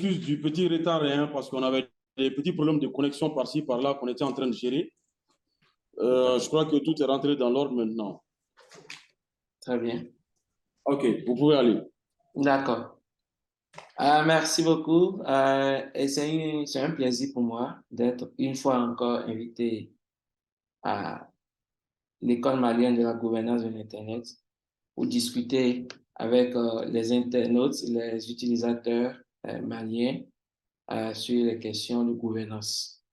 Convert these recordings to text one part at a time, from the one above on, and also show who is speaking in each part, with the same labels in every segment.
Speaker 1: m'excuse du petit retard hein, parce qu'on avait des petits problèmes de connexion par-ci, par-là qu'on était en train de gérer. Je crois que tout est rentré dans l'ordre maintenant.
Speaker 2: Très bien.
Speaker 1: OK, vous pouvez aller.
Speaker 2: D'accord. Merci beaucoup. Et c'est un plaisir pour moi d'être une fois encore invité à l'École malienne de la gouvernance de l'Internet pour discuter avec les internautes, les utilisateurs maliens sur les questions de gouvernance.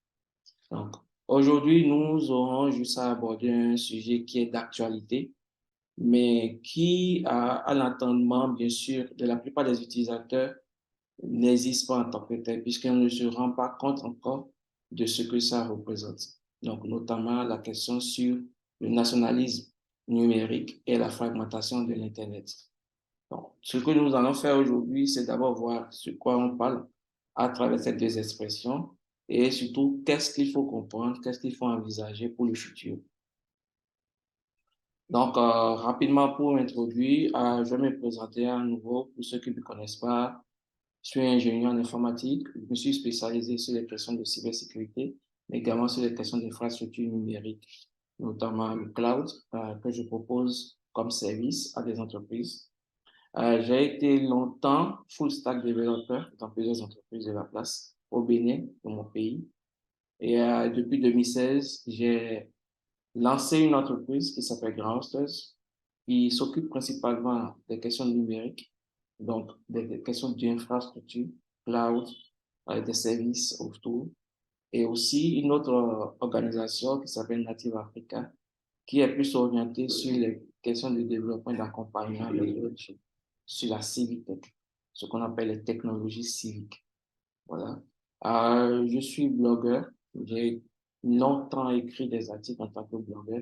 Speaker 2: Donc, aujourd'hui, nous aurons juste à aborder un sujet qui est d'actualité, mais qui, à l'entendement, bien sûr, de la plupart des utilisateurs, n'existe pas en tant que tel, puisqu'on ne se rend pas compte encore de ce que ça représente. Donc, notamment la question sur le nationalisme numérique et la fragmentation de l'Internet. Donc, ce que nous allons faire aujourd'hui, c'est d'abord voir sur quoi on parle à travers ces deux expressions et surtout qu'est-ce qu'il faut comprendre, qu'est-ce qu'il faut envisager pour le futur. Donc, rapidement pour m'introduire, je vais me présenter à nouveau pour ceux qui ne me connaissent pas. Je suis ingénieur en informatique. Je me suis spécialisé sur les questions de cybersécurité, mais également sur les questions d'infrastructure numérique, notamment le cloud, que je propose comme service à des entreprises. J'ai été longtemps full stack développeur dans plusieurs entreprises de la place au Bénin, dans mon pays. Et depuis 2016, j'ai lancé une entreprise qui s'appelle Groundsters, qui s'occupe principalement des questions numériques, donc des questions d'infrastructure, cloud, des services autour, et aussi une autre organisation qui s'appelle Native Africa, qui est plus orientée sur les questions de développement et d'accompagnement des jeunes sur la civic tech, ce qu'on appelle les technologies civiques. Voilà. Je suis blogueur. J'ai longtemps écrit des articles en tant que blogueur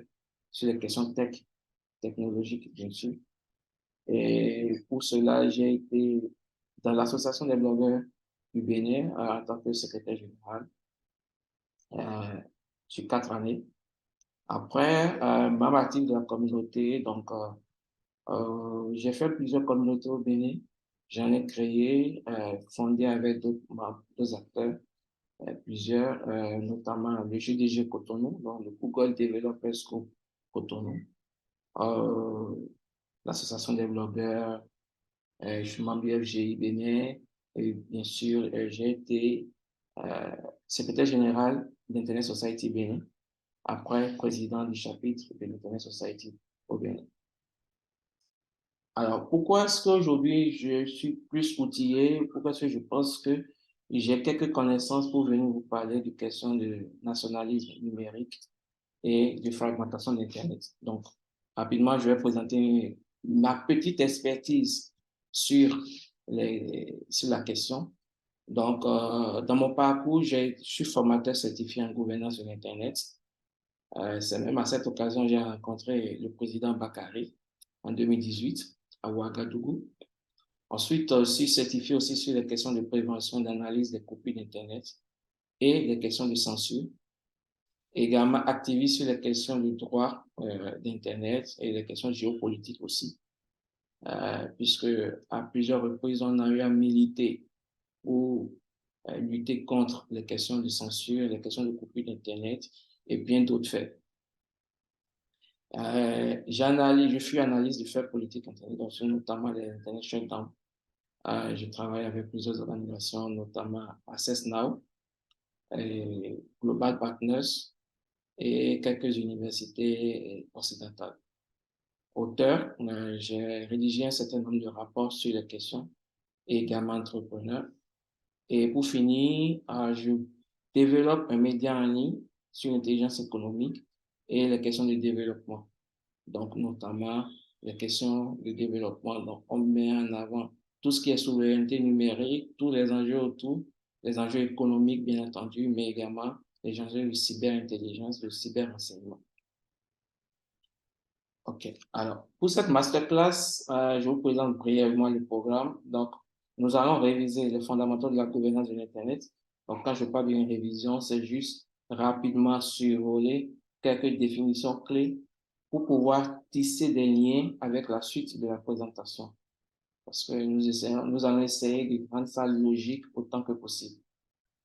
Speaker 2: sur les questions technologiques, bien sûr. Et pour cela, j'ai été dans l'association des blogueurs du Bénin en tant que secrétaire général sur 4 années. Après, membre actif de la communauté, donc j'ai fait plusieurs communautés au Bénin. J'en ai créé, fondé avec d'autres acteurs, plusieurs, notamment le GDG Cotonou, donc le Google Developers Group Cotonou, euh, l'association des blogueurs, je suis membre du FGI Bénin, et bien sûr, j'ai été secrétaire général d'Internet Society Bénin, après président du chapitre de l'Internet Society au Bénin. Alors, pourquoi est-ce qu'aujourd'hui je suis plus outillé? Pourquoi est-ce que je pense que j'ai quelques connaissances pour venir vous parler de questions de nationalisme numérique et de fragmentation d'Internet? Donc, rapidement, je vais présenter ma petite expertise sur sur la question. Donc, dans mon parcours, je suis formateur certifié en gouvernance de l'Internet. C'est même à cette occasion que j'ai rencontré le président Bakary en 2018 à Ouagadougou. Ensuite, aussi certifié aussi sur les questions de prévention, d'analyse des copies d'Internet et les questions de censure. Également activiste sur les questions du droit d'Internet et les questions géopolitiques aussi, puisque à plusieurs reprises, on a eu à militer ou lutter contre les questions de censure, les questions de coupure d'Internet et bien d'autres faits. Je suis analyste de faits politiques Internet, donc notamment les Internet Shutdown. Je travaille avec plusieurs organisations, notamment Access Now, Global Partners et quelques universités occidentales. Auteur, j'ai rédigé un certain nombre de rapports sur les questions et également entrepreneur. Et pour finir, je développe un média en ligne sur l'intelligence économique et les questions de développement. Donc, notamment les questions de développement. Donc, on met en avant tout ce qui est souveraineté numérique, tous les enjeux autour, les enjeux économiques, bien entendu, mais également les enjeux de cyberintelligence, de cyberrenseignement. OK. Alors, pour cette masterclass, je vous présente brièvement le programme. Donc, nous allons réviser les fondamentaux de la gouvernance de l'Internet. Donc, quand je parle d'une révision, c'est juste rapidement survoler quelques définitions clés pour pouvoir tisser des liens avec la suite de la présentation. parce que nous allons essayer de rendre ça logique autant que possible.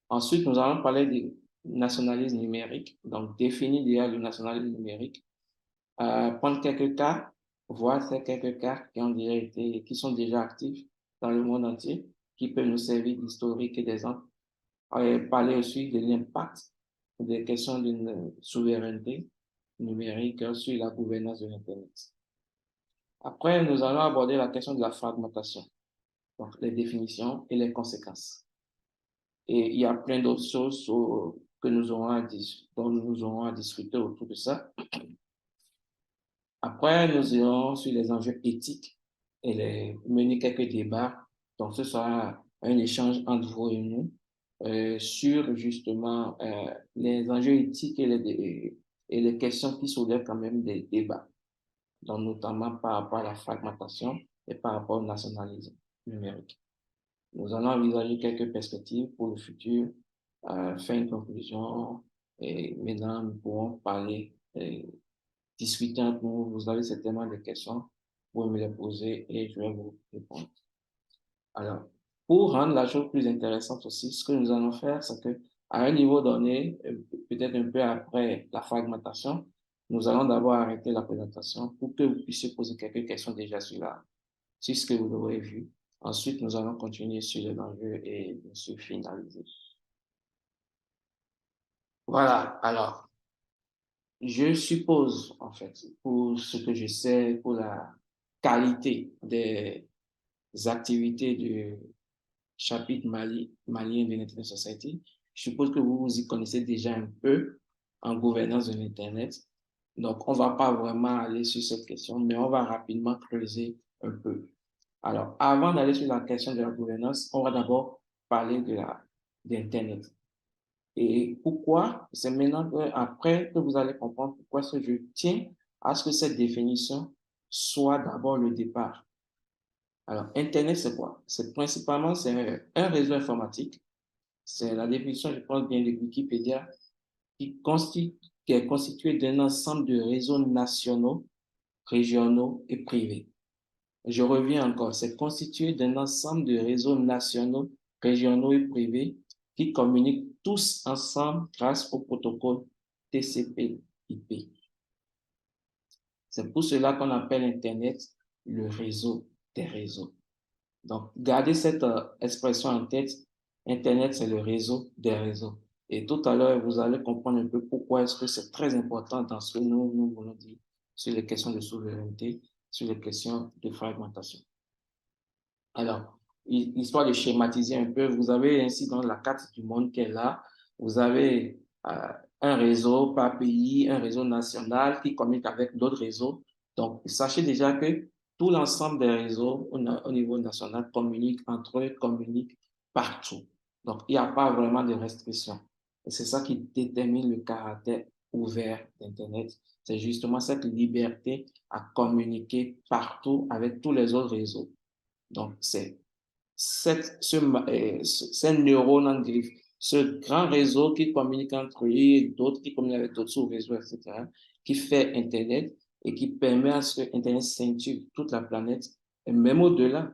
Speaker 2: Ensuite, nous allons parler du nationalisme numérique, donc définir déjà le nationalisme numérique, prendre quelques cas, voir ces quelques cas qui sont déjà actifs dans le monde entier, qui peuvent nous servir d'historique et d'exemple. Parler aussi de l'impact des questions de souveraineté numérique sur la gouvernance de l'Internet. Après, nous allons aborder la question de la fragmentation, donc les définitions et les conséquences. Et il y a plein d'autres choses que dont nous aurons à discuter autour de ça. Après, nous irons sur les enjeux éthiques et mener quelques débats. Donc, ce sera un échange entre vous et nous sur justement les enjeux éthiques et les questions qui soulèvent quand même des débats, donc notamment par rapport à la fragmentation et par rapport au nationalisme numérique. Nous allons envisager quelques perspectives pour le futur, faire une conclusion et maintenant nous pourrons parler, discuter entre nous. Vous avez certainement des questions, vous pouvez me les poser et je vais vous répondre. Alors, pour rendre la chose plus intéressante aussi, ce que nous allons faire, c'est que à un niveau donné, peut-être un peu après la fragmentation, nous allons d'abord arrêter la présentation pour que vous puissiez poser quelques questions déjà sur ce que vous aurez vu. Ensuite, nous allons continuer sur les enjeux et bien sûr finaliser. Voilà, alors, je suppose, en fait, pour ce que je sais, pour la qualité des activités du chapitre malien de l'Internet Society, je suppose que vous vous y connaissez déjà un peu en gouvernance de l'Internet. Donc, on ne va pas vraiment aller sur cette question, mais on va rapidement creuser un peu. Alors, avant d'aller sur la question de la gouvernance, on va d'abord parler d'Internet. Et pourquoi? C'est maintenant après que vous allez comprendre pourquoi je tiens à ce que cette définition soit d'abord le départ. Alors, Internet, c'est quoi? C'est principalement un réseau informatique. C'est la définition, je pense bien, de Wikipédia, qui est constitué d'un ensemble de réseaux nationaux, régionaux et privés. Je reviens encore, c'est constitué d'un ensemble de réseaux nationaux, régionaux et privés qui communiquent tous ensemble grâce au protocole TCP/IP. C'est pour cela qu'on appelle Internet le réseau des réseaux. Donc, gardez cette expression en tête. Internet, c'est le réseau des réseaux. Et tout à l'heure, vous allez comprendre un peu pourquoi est-ce que c'est très important dans ce que nous voulons dire sur les questions de souveraineté, sur les questions de fragmentation. Alors, histoire de schématiser un peu, vous avez ainsi dans la carte du monde qui est là, vous avez un réseau par pays, un réseau national qui communique avec d'autres réseaux. Donc, sachez déjà que tout l'ensemble des réseaux au niveau national communique entre eux, communique partout. Donc, il n'y a pas vraiment de restrictions. Et c'est ça qui détermine le caractère ouvert d'Internet. C'est justement cette liberté à communiquer partout avec tous les autres réseaux. Donc, c'est ces neurones en griffe, ce grand réseau qui communique entre eux et d'autres, qui communique avec d'autres sous-réseaux, etc., qui fait Internet et qui permet à ce que Internet ceinture toute la planète. Et même au-delà,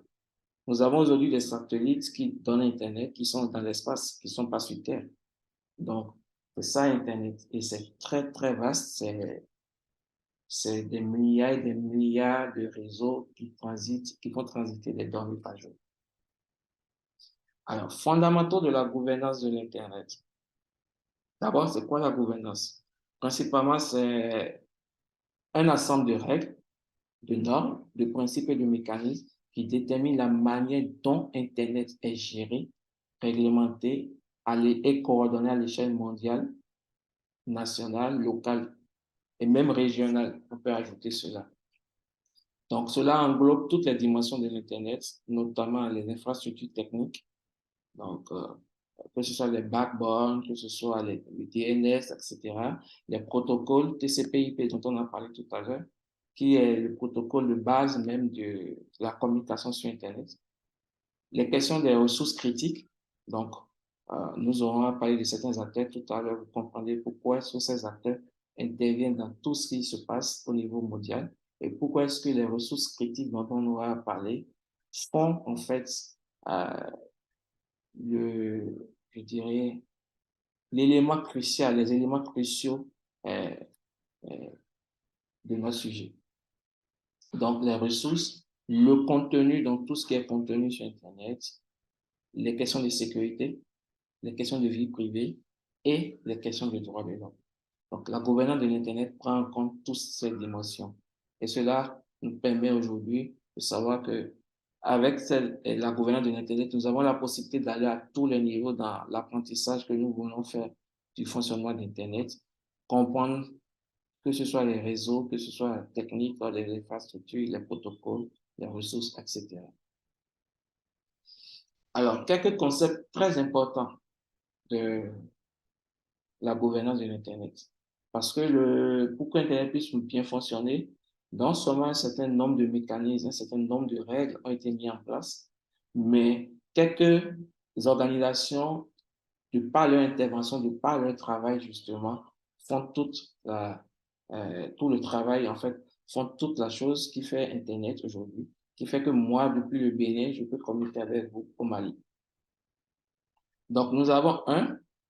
Speaker 2: nous avons aujourd'hui des satellites qui donnent Internet, qui sont dans l'espace, qui ne sont pas sur Terre. Donc, c'est ça Internet. Et c'est très, très vaste. C'est des milliards et des milliards de réseaux qui font transiter les données par jour. Alors, fondamentaux de la gouvernance de l'Internet. D'abord, c'est quoi la gouvernance? Principalement, c'est un ensemble de règles, de normes, de principes et de mécanismes qui déterminent la manière dont Internet est géré, réglementé et coordonné à l'échelle mondiale, nationale, locale et même régionale. On peut ajouter cela. Donc, cela englobe toutes les dimensions de l'Internet, notamment les infrastructures techniques. Donc, que ce soit les backbones, que ce soit les DNS, etc., les protocoles TCP/IP dont on a parlé tout à l'heure, qui est le protocole de base même de la communication sur Internet. Les questions des ressources critiques, donc, nous aurons parlé de certains acteurs tout à l'heure, vous comprendrez pourquoi est-ce que ces acteurs interviennent dans tout ce qui se passe au niveau mondial et pourquoi est-ce que les ressources critiques dont on aura parlé font en fait euh, je dirais, l'élément crucial, les éléments cruciaux euh, euh, de notre sujet. Donc, les ressources, le contenu, donc tout ce qui est contenu sur Internet, les questions de sécurité, les questions de vie privée et les questions de droits de l'homme. Donc, la gouvernance de l'Internet prend en compte toutes ces dimensions. Et cela nous permet aujourd'hui de savoir que avec la gouvernance de l'Internet, nous avons la possibilité d'aller à tous les niveaux dans l'apprentissage que nous voulons faire du fonctionnement d'Internet, comprendre que ce soit les réseaux, que ce soit la technique, les infrastructures, les protocoles, les ressources, etc. Alors, quelques concepts très importants de la gouvernance de l'Internet. Parce que pour qu'Internet puisse bien fonctionner, non seulement un certain nombre de mécanismes, un certain nombre de règles ont été mis en place, mais quelques organisations, de par leur intervention, de par leur travail, justement, font tout le travail, en fait, font toute la chose qui fait Internet aujourd'hui, qui fait que moi, depuis le Bénin, je peux communiquer avec vous au Mali. Donc, nous avons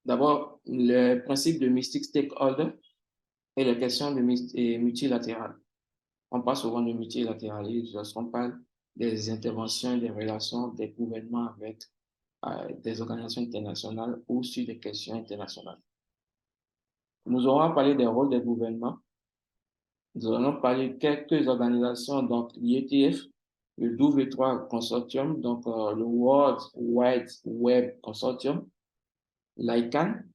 Speaker 2: d'abord, le principe de Mystic Stakeholder et les questions de multilatérales. On parle souvent de multilatéralisme lorsqu'on parle des interventions et des relations des gouvernements avec des organisations internationales ou sur des questions internationales. Nous aurons parlé des rôles des gouvernements. Nous allons parler de quelques organisations, donc l'IETF, le W3 Consortium, donc le World Wide Web Consortium, l'ICANN,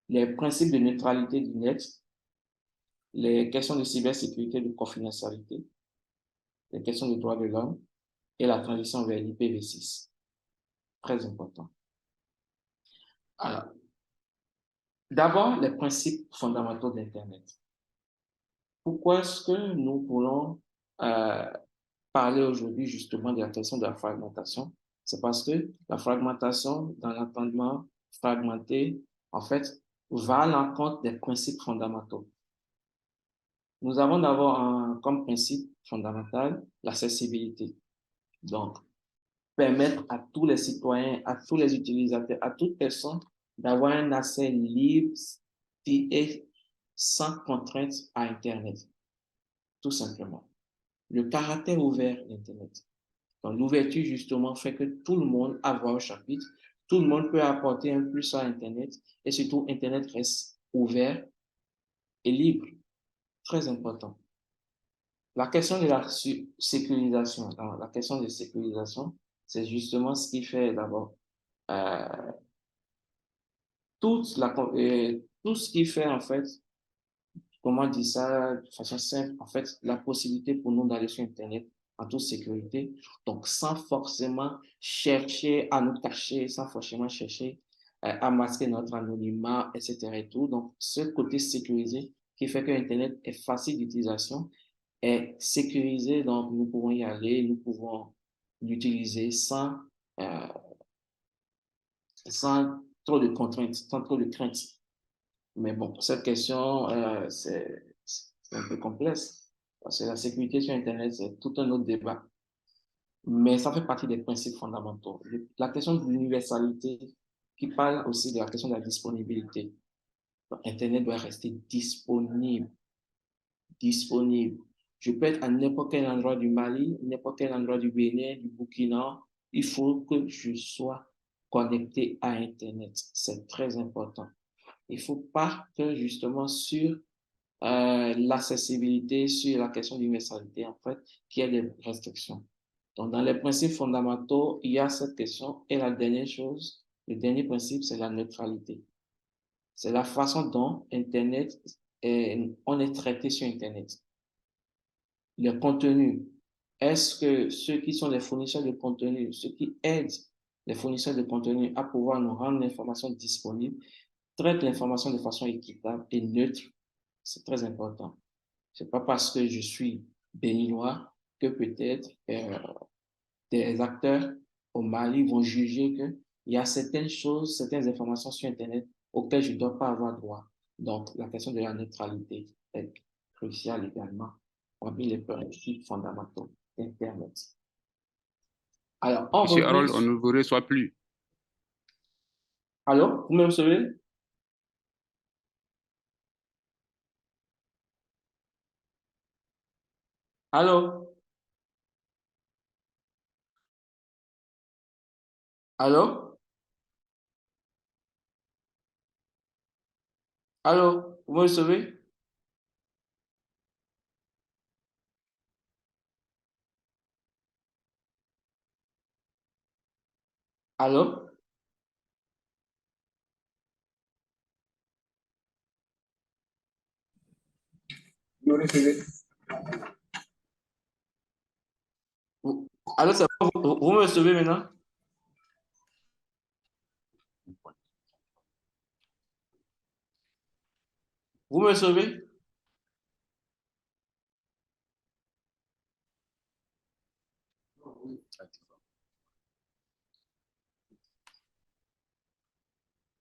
Speaker 2: les principes de neutralité du net, les questions de cybersécurité, de confidentialité, les questions de droits de l'homme et la transition vers l'IPv6. Très important. Alors, d'abord, les principes fondamentaux d'Internet. Pourquoi est-ce que nous voulons parler aujourd'hui justement de la question de la fragmentation? C'est parce que la fragmentation, dans l'entendement fragmenté, en fait, va à l'encontre des principes fondamentaux. Nous avons d'abord comme principe fondamental l'accessibilité. Donc, permettre à tous les citoyens, à tous les utilisateurs, à toute personne d'avoir un accès libre et sans contrainte à Internet, tout simplement. Le caractère ouvert d'Internet. Donc, l'ouverture, justement, fait que tout le monde a voix au chapitre, tout le monde peut apporter un plus à Internet et surtout, Internet reste ouvert et libre. Très important. La question de la sécurisation, la question de sécurisation, c'est justement ce qui fait d'abord euh, tout ce qui fait en fait, comment dire ça de façon simple, en fait, la possibilité pour nous d'aller sur Internet en toute sécurité, donc sans forcément chercher à nous cacher, sans forcément chercher à masquer notre anonymat, etc. et tout. Donc, ce côté sécurisé qui fait que Internet est facile d'utilisation, est sécurisé, donc nous pouvons y aller, nous pouvons l'utiliser euh, sans trop de contraintes, sans trop de craintes. Mais bon, cette question, c'est un peu complexe. Parce que la sécurité sur Internet, c'est tout un autre débat. Mais ça fait partie des principes fondamentaux. La question de l'universalité, qui parle aussi de la question de la disponibilité. Donc, Internet doit rester disponible. Disponible. Je peux être à n'importe quel endroit du Mali, n'importe quel endroit du Bénin, du Burkina. Il faut que je sois connecté à Internet. C'est très important. Il ne faut pas que justement sur l'accessibilité, sur la question d'universalité, en fait, qu'il y ait des restrictions. Donc, dans les principes fondamentaux, il y a cette question. Et la dernière chose, le dernier principe, c'est la neutralité. C'est la façon dont Internet, on est traité sur Internet. Les contenus. Est-ce que ceux qui sont les fournisseurs de contenu, ceux qui aident les fournisseurs de contenu à pouvoir nous rendre l'information disponible, traitent l'information de façon équitable et neutre? C'est très important. C'est pas parce que je suis béninois que peut-être des acteurs au Mali vont juger qu'il y a certaines choses, certaines informations sur Internet auxquelles je ne dois pas avoir droit. Donc, la question de la neutralité est cruciale également parmi les principes fondamentaux d'Internet. Alors, on
Speaker 3: Monsieur
Speaker 2: revient.
Speaker 3: Harold, on ne vous reçoit plus.
Speaker 2: Allô, vous me recevez? Allô? Allô? Allô? Vous me recevez? Allô? Allô, c'est bon, vous me recevez maintenant? Vous me recevez?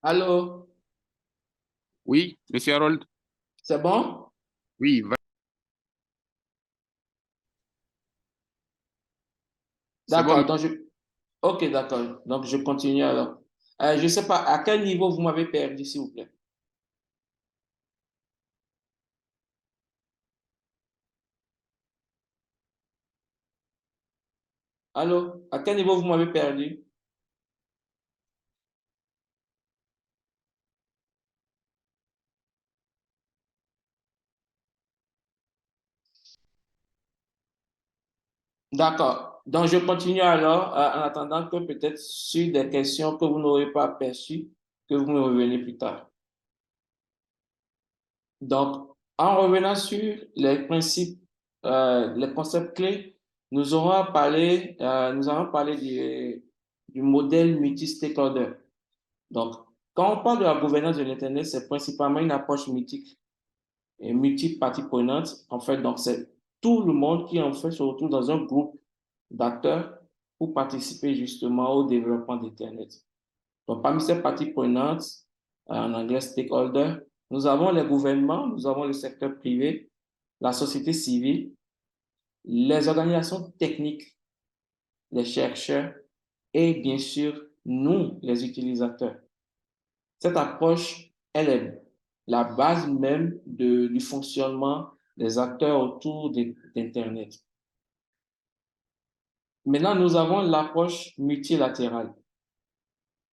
Speaker 2: Allô?
Speaker 3: Oui, Monsieur Harold?
Speaker 2: C'est bon?
Speaker 3: Oui, c'est bon.
Speaker 2: D'accord, Ok, d'accord. Donc, je continue alors. Je ne sais pas, à quel niveau vous m'avez perdu, s'il vous plaît? Allô? À quel niveau vous m'avez perdu? D'accord. Donc, je continue alors, en attendant que peut-être sur des questions que vous n'aurez pas perçues, que vous me revenez plus tard. Donc, en revenant sur les principes, les concepts clés, nous allons parler du modèle multi-stakeholder. Donc, quand on parle de la gouvernance de l'Internet, c'est principalement une approche et multi-parties prenantes. En fait, donc, c'est tout le monde qui, en fait, se retrouve dans un groupe d'acteurs pour participer justement au développement d'Internet. Donc, parmi ces parties prenantes, en anglais stakeholder, nous avons les gouvernements, nous avons le secteur privé, la société civile, les organisations techniques, les chercheurs et bien sûr, nous, les utilisateurs. Cette approche, elle est la base même du fonctionnement des acteurs autour d'Internet. Maintenant, nous avons l'approche multilatérale.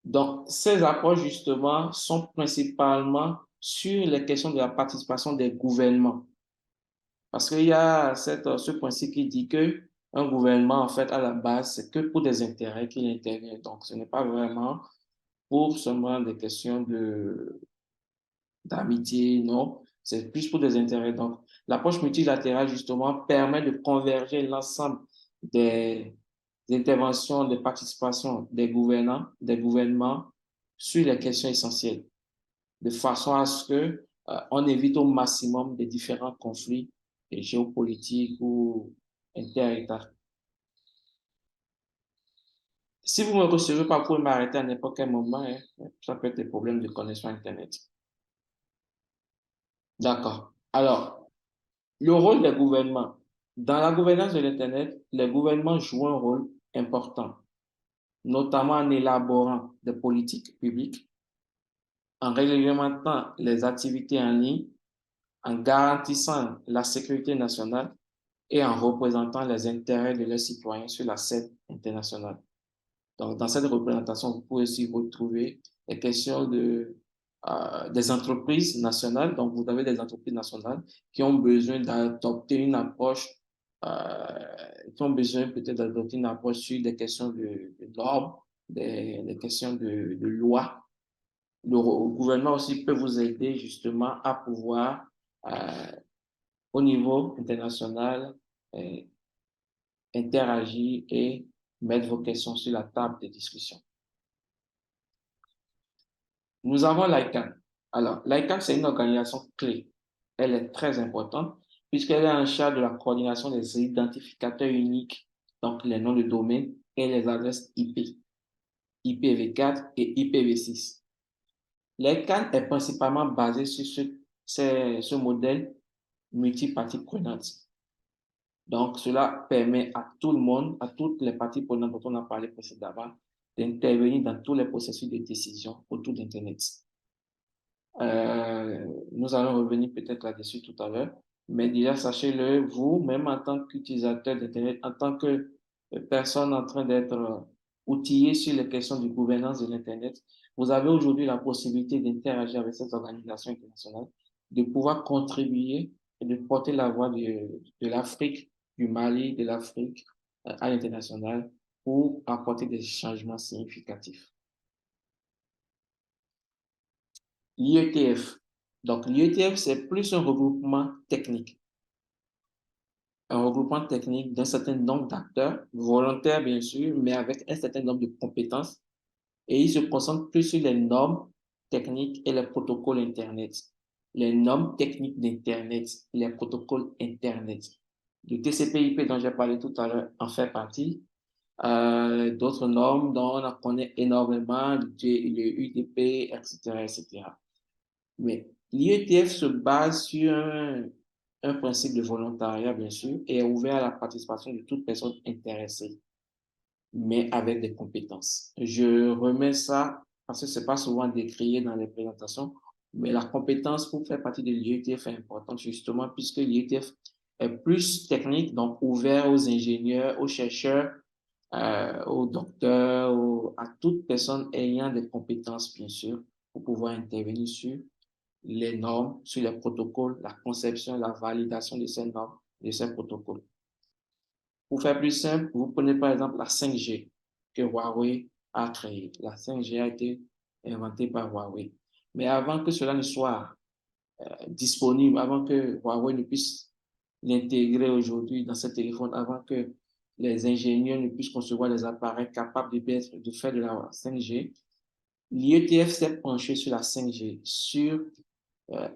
Speaker 2: Donc, ces approches, justement, sont principalement sur les questions de la participation des gouvernements. Parce qu'il y a ce principe qui dit que un gouvernement, en fait, à la base, c'est que pour des intérêts qu'il intervient. Donc, ce n'est pas vraiment pour seulement des questions d'amitié, non. C'est plus pour des intérêts. Donc, l'approche multilatérale, justement, permet de converger l'ensemble des interventions, de participation des gouvernants, des gouvernements sur les questions essentielles, de façon à ce que on évite au maximum des différents conflits géopolitiques ou inter-États. Si vous me recevez pas, vous pouvez m'arrêter à n'importe quel moment, hein. Ça peut être des problèmes de connexion Internet. D'accord. Alors, le rôle des gouvernements. Dans la gouvernance de l'Internet, les gouvernements jouent un rôle important, notamment en élaborant des politiques publiques, en réglementant les activités en ligne, en garantissant la sécurité nationale et en représentant les intérêts de leurs citoyens sur la scène internationale. Donc, dans cette représentation, vous pouvez aussi retrouver les questions des entreprises nationales. Donc, vous avez des entreprises nationales qui ont besoin d'adopter une approche, qui ont besoin peut-être d'adopter une approche sur des questions de normes, des questions de loi. Le gouvernement aussi peut vous aider justement à pouvoir, au niveau international, euh, interagir et mettre vos questions sur la table de discussion. Nous avons l'ICANN. Alors, l'ICANN, c'est une organisation clé. Elle est très importante puisqu'elle est en charge de la coordination des identificateurs uniques, donc les noms de domaine et les adresses IP, IPv4 et IPv6. L'ICANN est principalement basé sur ce modèle multipartie prenante. Donc, cela permet à tout le monde, à toutes les parties prenantes dont on a parlé précédemment, d'intervenir dans tous les processus de décision autour d'Internet. Nous allons revenir peut-être là-dessus tout à l'heure, mais déjà, sachez-le, vous, même en tant qu'utilisateur d'Internet, en tant que personne en train d'être outillé sur les questions de gouvernance de l'Internet, vous avez aujourd'hui la possibilité d'interagir avec ces organisations internationales, de pouvoir contribuer et de porter la voix de l'Afrique, du Mali, de l'Afrique à l'international pour apporter des changements significatifs. L'IETF. Donc, l'IETF, c'est plus un regroupement technique. Un regroupement technique d'un certain nombre d'acteurs, volontaires bien sûr, mais avec un certain nombre de compétences. Et il se concentre plus sur les normes techniques et les protocoles Internet. Les normes techniques d'Internet, les protocoles Internet. Le TCP/IP dont j'ai parlé tout à l'heure en fait partie. D'autres normes dont on connaît énormément, le UDP, etc., etc. Mais l'IETF se base sur un principe de volontariat, bien sûr, et est ouvert à la participation de toute personne intéressée, mais avec des compétences. Je remets ça parce que ce n'est pas souvent décrié dans les présentations, mais la compétence pour faire partie de l'IETF est importante justement puisque l'IETF est plus technique, donc ouvert aux ingénieurs, aux chercheurs, aux docteurs, à toute personne ayant des compétences, bien sûr, pour pouvoir intervenir sur les normes, sur les protocoles, la conception, la validation de ces normes, de ces protocoles. Pour faire plus simple, vous prenez par exemple la 5G que Huawei a créée. La 5G a été inventée par Huawei. Mais avant que cela ne soit disponible, avant que Huawei ne puisse l'intégrer aujourd'hui dans ses téléphones, avant que les ingénieurs ne puissent concevoir des appareils capables de faire de la 5G, l'IETF s'est penché sur la 5G,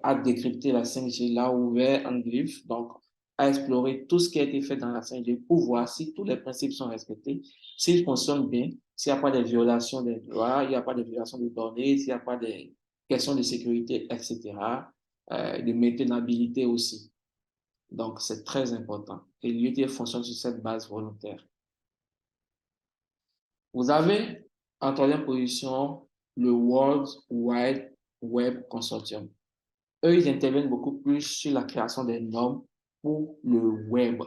Speaker 2: à décrypter la 5G, l'a ouvert en griffe, donc à explorer tout ce qui a été fait dans la 5G pour voir si tous les principes sont respectés, s'ils fonctionnent bien, s'il n'y a pas de violation des droits, il n'y a pas de violation des données, s'il n'y a pas de questions de sécurité, etc., de maintenabilité aussi. Donc, c'est très important. Et l'IETF fonctionne sur cette base volontaire. Vous avez en troisième position le World Wide Web Consortium. Eux, ils interviennent beaucoup plus sur la création des normes pour le web.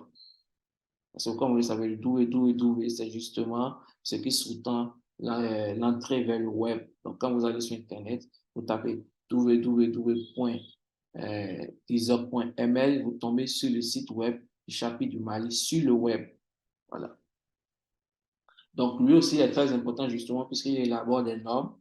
Speaker 2: Parce que comme vous le savez, le www, c'est justement ce qui sous-tend l'entrée vers le web. Donc, quand vous allez sur Internet, vous tapez www.deezer.ml, vous tombez sur le site web du chapitre du Mali sur le web. Voilà. Donc, lui aussi est très important justement puisqu'il élabore des normes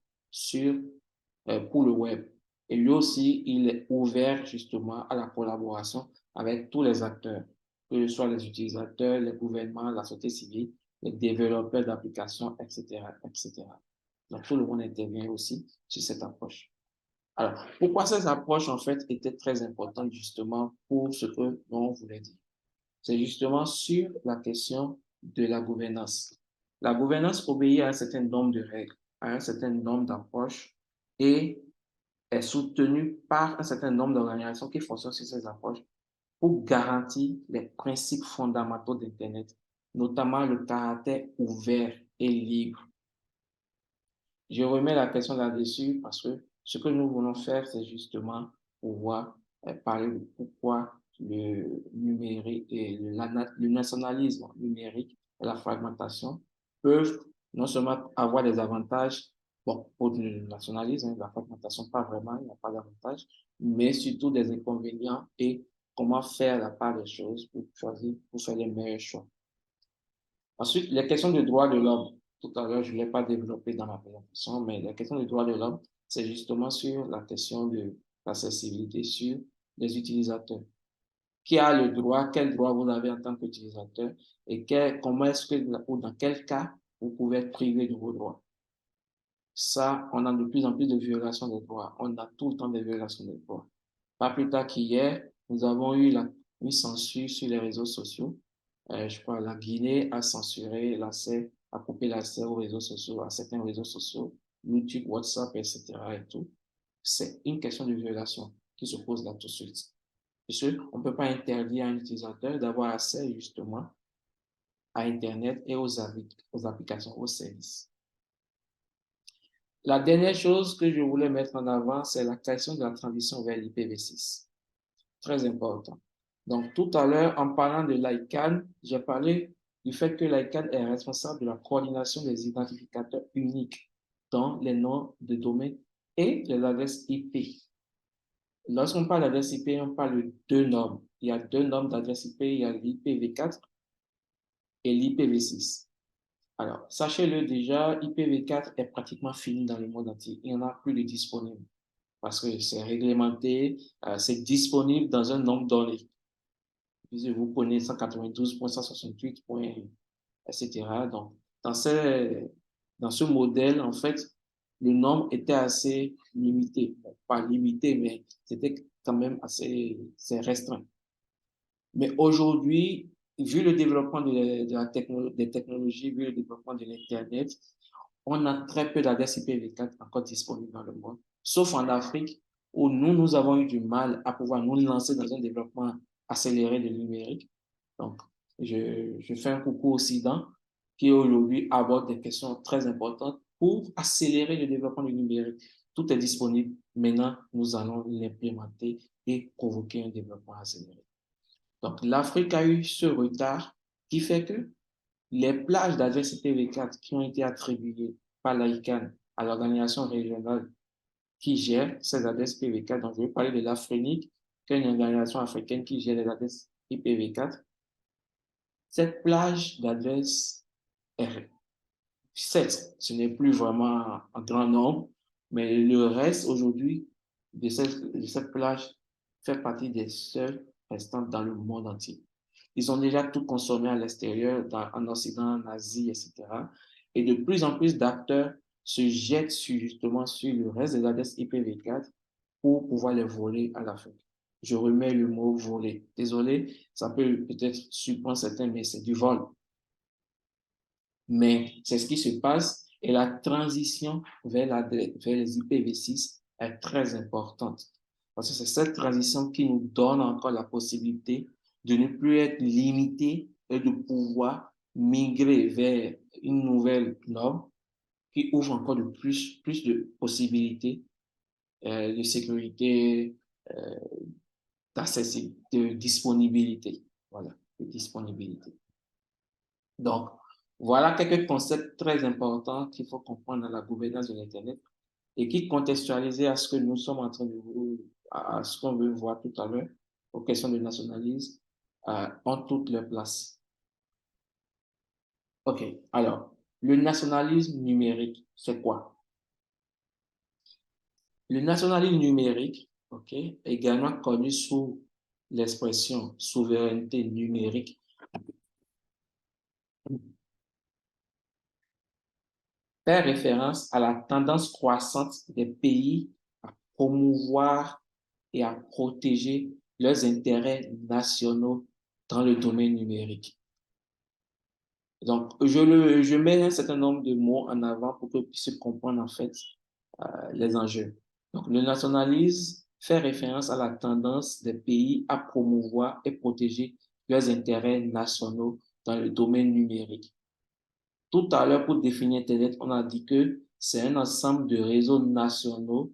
Speaker 2: pour le web. Et lui aussi, il est ouvert justement à la collaboration avec tous les acteurs, que ce soit les utilisateurs, les gouvernements, la société civile, les développeurs d'applications, etc., etc. Donc, tout le monde intervient aussi sur cette approche. Alors, pourquoi cette approche, en fait, était très importante justement pour ce que l'on voulait dire? C'est justement sur la question de la gouvernance. La gouvernance obéit à un certain nombre de règles, à un certain nombre d'approches et est soutenue par un certain nombre d'organisations qui fonctionnent sur ces approches pour garantir les principes fondamentaux d'Internet, notamment le caractère ouvert et libre. Je remets la question là-dessus parce que ce que nous voulons faire, c'est justement pouvoir parler de pourquoi le numérique et le nationalisme numérique et la fragmentation peuvent non seulement avoir des avantages, bon, pour le nationalisme, la fragmentation, pas vraiment, il n'y a pas d'avantage, mais surtout des inconvénients et comment faire la part des choses pour choisir, pour faire les meilleurs choix. Ensuite, les questions de droits de l'homme. Tout à l'heure, je ne l'ai pas développé dans ma présentation, mais les questions de droits de l'homme, c'est justement sur la question de l'accessibilité sur les utilisateurs. Qui a le droit, quel droit vous avez en tant qu'utilisateur et comment est-ce que, ou dans quel cas, vous pouvez être privé de vos droits. Ça, on a de plus en plus de violations des droits. On a tout le temps des violations des droits. Pas plus tard qu'hier, nous avons eu une censure sur les réseaux sociaux. Je crois que la Guinée a censuré l'accès, a coupé l'accès aux réseaux sociaux, à certains réseaux sociaux, YouTube, WhatsApp, etc. et tout. C'est une question de violation qui se pose là tout de suite. On ne peut pas interdire à un utilisateur d'avoir accès justement à Internet et aux applications, aux services. La dernière chose que je voulais mettre en avant, c'est la création de la transition vers l'IPv6. Très important. Donc, tout à l'heure, en parlant de l'ICANN, j'ai parlé du fait que l'ICANN est responsable de la coordination des identificateurs uniques dans les noms de domaine et les adresses IP. Lorsqu'on parle d'adresse IP, on parle de deux normes. Il y a deux normes d'adresse IP, il y a l'IPv4 et l'IPv6. Alors, sachez-le déjà, IPv4 est pratiquement fini dans le monde entier. Il n'y en a plus de disponible parce que c'est réglementé, c'est disponible dans un nombre donné. Vous prenez 192.168, etc. Donc, dans ce modèle, en fait, le nombre était assez limité. Bon, pas limité, mais c'était quand même assez restreint. Mais aujourd'hui, vu le développement des technologies, vu le développement de l'Internet, on a très peu d'adresses IPv4 encore disponibles dans le monde, sauf en Afrique, où nous avons eu du mal à pouvoir nous lancer dans un développement accéléré de numérique. Donc, je fais un coucou au Occident, qui aujourd'hui aborde des questions très importantes pour accélérer le développement du numérique. Tout est disponible. Maintenant, nous allons l'implémenter et provoquer un développement accéléré. Donc, l'Afrique a eu ce retard qui fait que les plages d'adresses IPv4 qui ont été attribuées par l'ICANN à l'organisation régionale qui gère ces adresses IPv4, donc je vais parler de l'Afrenic, qui est une organisation africaine qui gère les adresses IPv4. Cette plage d'adresses est, certes, ce n'est plus vraiment un grand nombre, mais le reste aujourd'hui de cette plage fait partie des seules restantes dans le monde entier. Ils ont déjà tout consommé à l'extérieur, en Occident, en Asie, etc. Et de plus en plus d'acteurs se jettent justement sur le reste des adresses IPv4 pour pouvoir les voler à l'Afrique. Je remets le mot voler. Désolé, ça peut peut-être surprendre certains, mais c'est du vol. Mais c'est ce qui se passe et la transition vers les IPv6 est très importante. Parce que c'est cette transition qui nous donne encore la possibilité de ne plus être limité et de pouvoir migrer vers une nouvelle norme qui ouvre encore plus de possibilités de sécurité, d'accessibilité, de disponibilité. Voilà, de disponibilité. Donc, voilà quelques concepts très importants qu'il faut comprendre dans la gouvernance de l'Internet et qui, contextualisés à ce que nous sommes en train de à ce qu'on veut voir tout à l'heure, aux questions de nationalisme, ont toute leur place. OK, alors, le nationalisme numérique, c'est quoi? Le nationalisme numérique, OK, également connu sous l'expression souveraineté numérique, fait référence à la tendance croissante des pays à promouvoir et à protéger leurs intérêts nationaux dans le domaine numérique. Donc, je mets un certain nombre de mots en avant pour que vous puissiez comprendre en fait les enjeux. Donc, le nationalisme fait référence à la tendance des pays à promouvoir et protéger leurs intérêts nationaux dans le domaine numérique. Tout à l'heure, pour définir Internet, on a dit que c'est un ensemble de réseaux nationaux,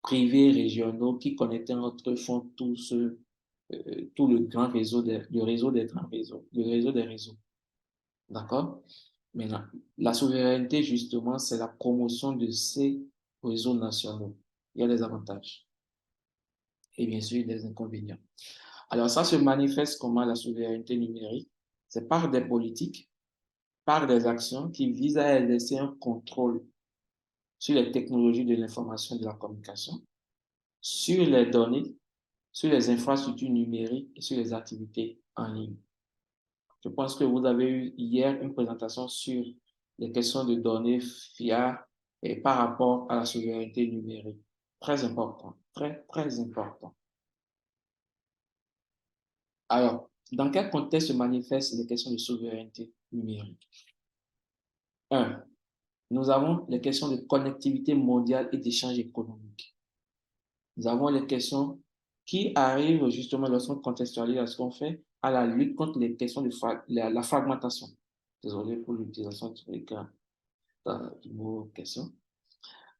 Speaker 2: privés, régionaux qui connectent entre eux font tout le grand réseau, le réseau des grands réseaux, le réseau des réseaux. D'accord? Maintenant, la souveraineté, justement, c'est la promotion de ces réseaux nationaux. Il y a des avantages et bien sûr des inconvénients. Alors, ça se manifeste comment la souveraineté numérique? C'est par des politiques, par des actions qui visent à exercer un contrôle sur les technologies de l'information et de la communication, sur les données, sur les infrastructures numériques et sur les activités en ligne. Je pense que vous avez eu hier une présentation sur les questions de données fiables et par rapport à la souveraineté numérique. Très important, très important. Alors, dans quel contexte se manifestent les questions de souveraineté numérique? 1. Nous avons les questions de connectivité mondiale et d'échange économique. Nous avons les questions qui arrive justement lorsqu'on contextualise ce qu'on fait à la lutte contre les questions de la fragmentation. Désolé pour l'utilisation du mot question.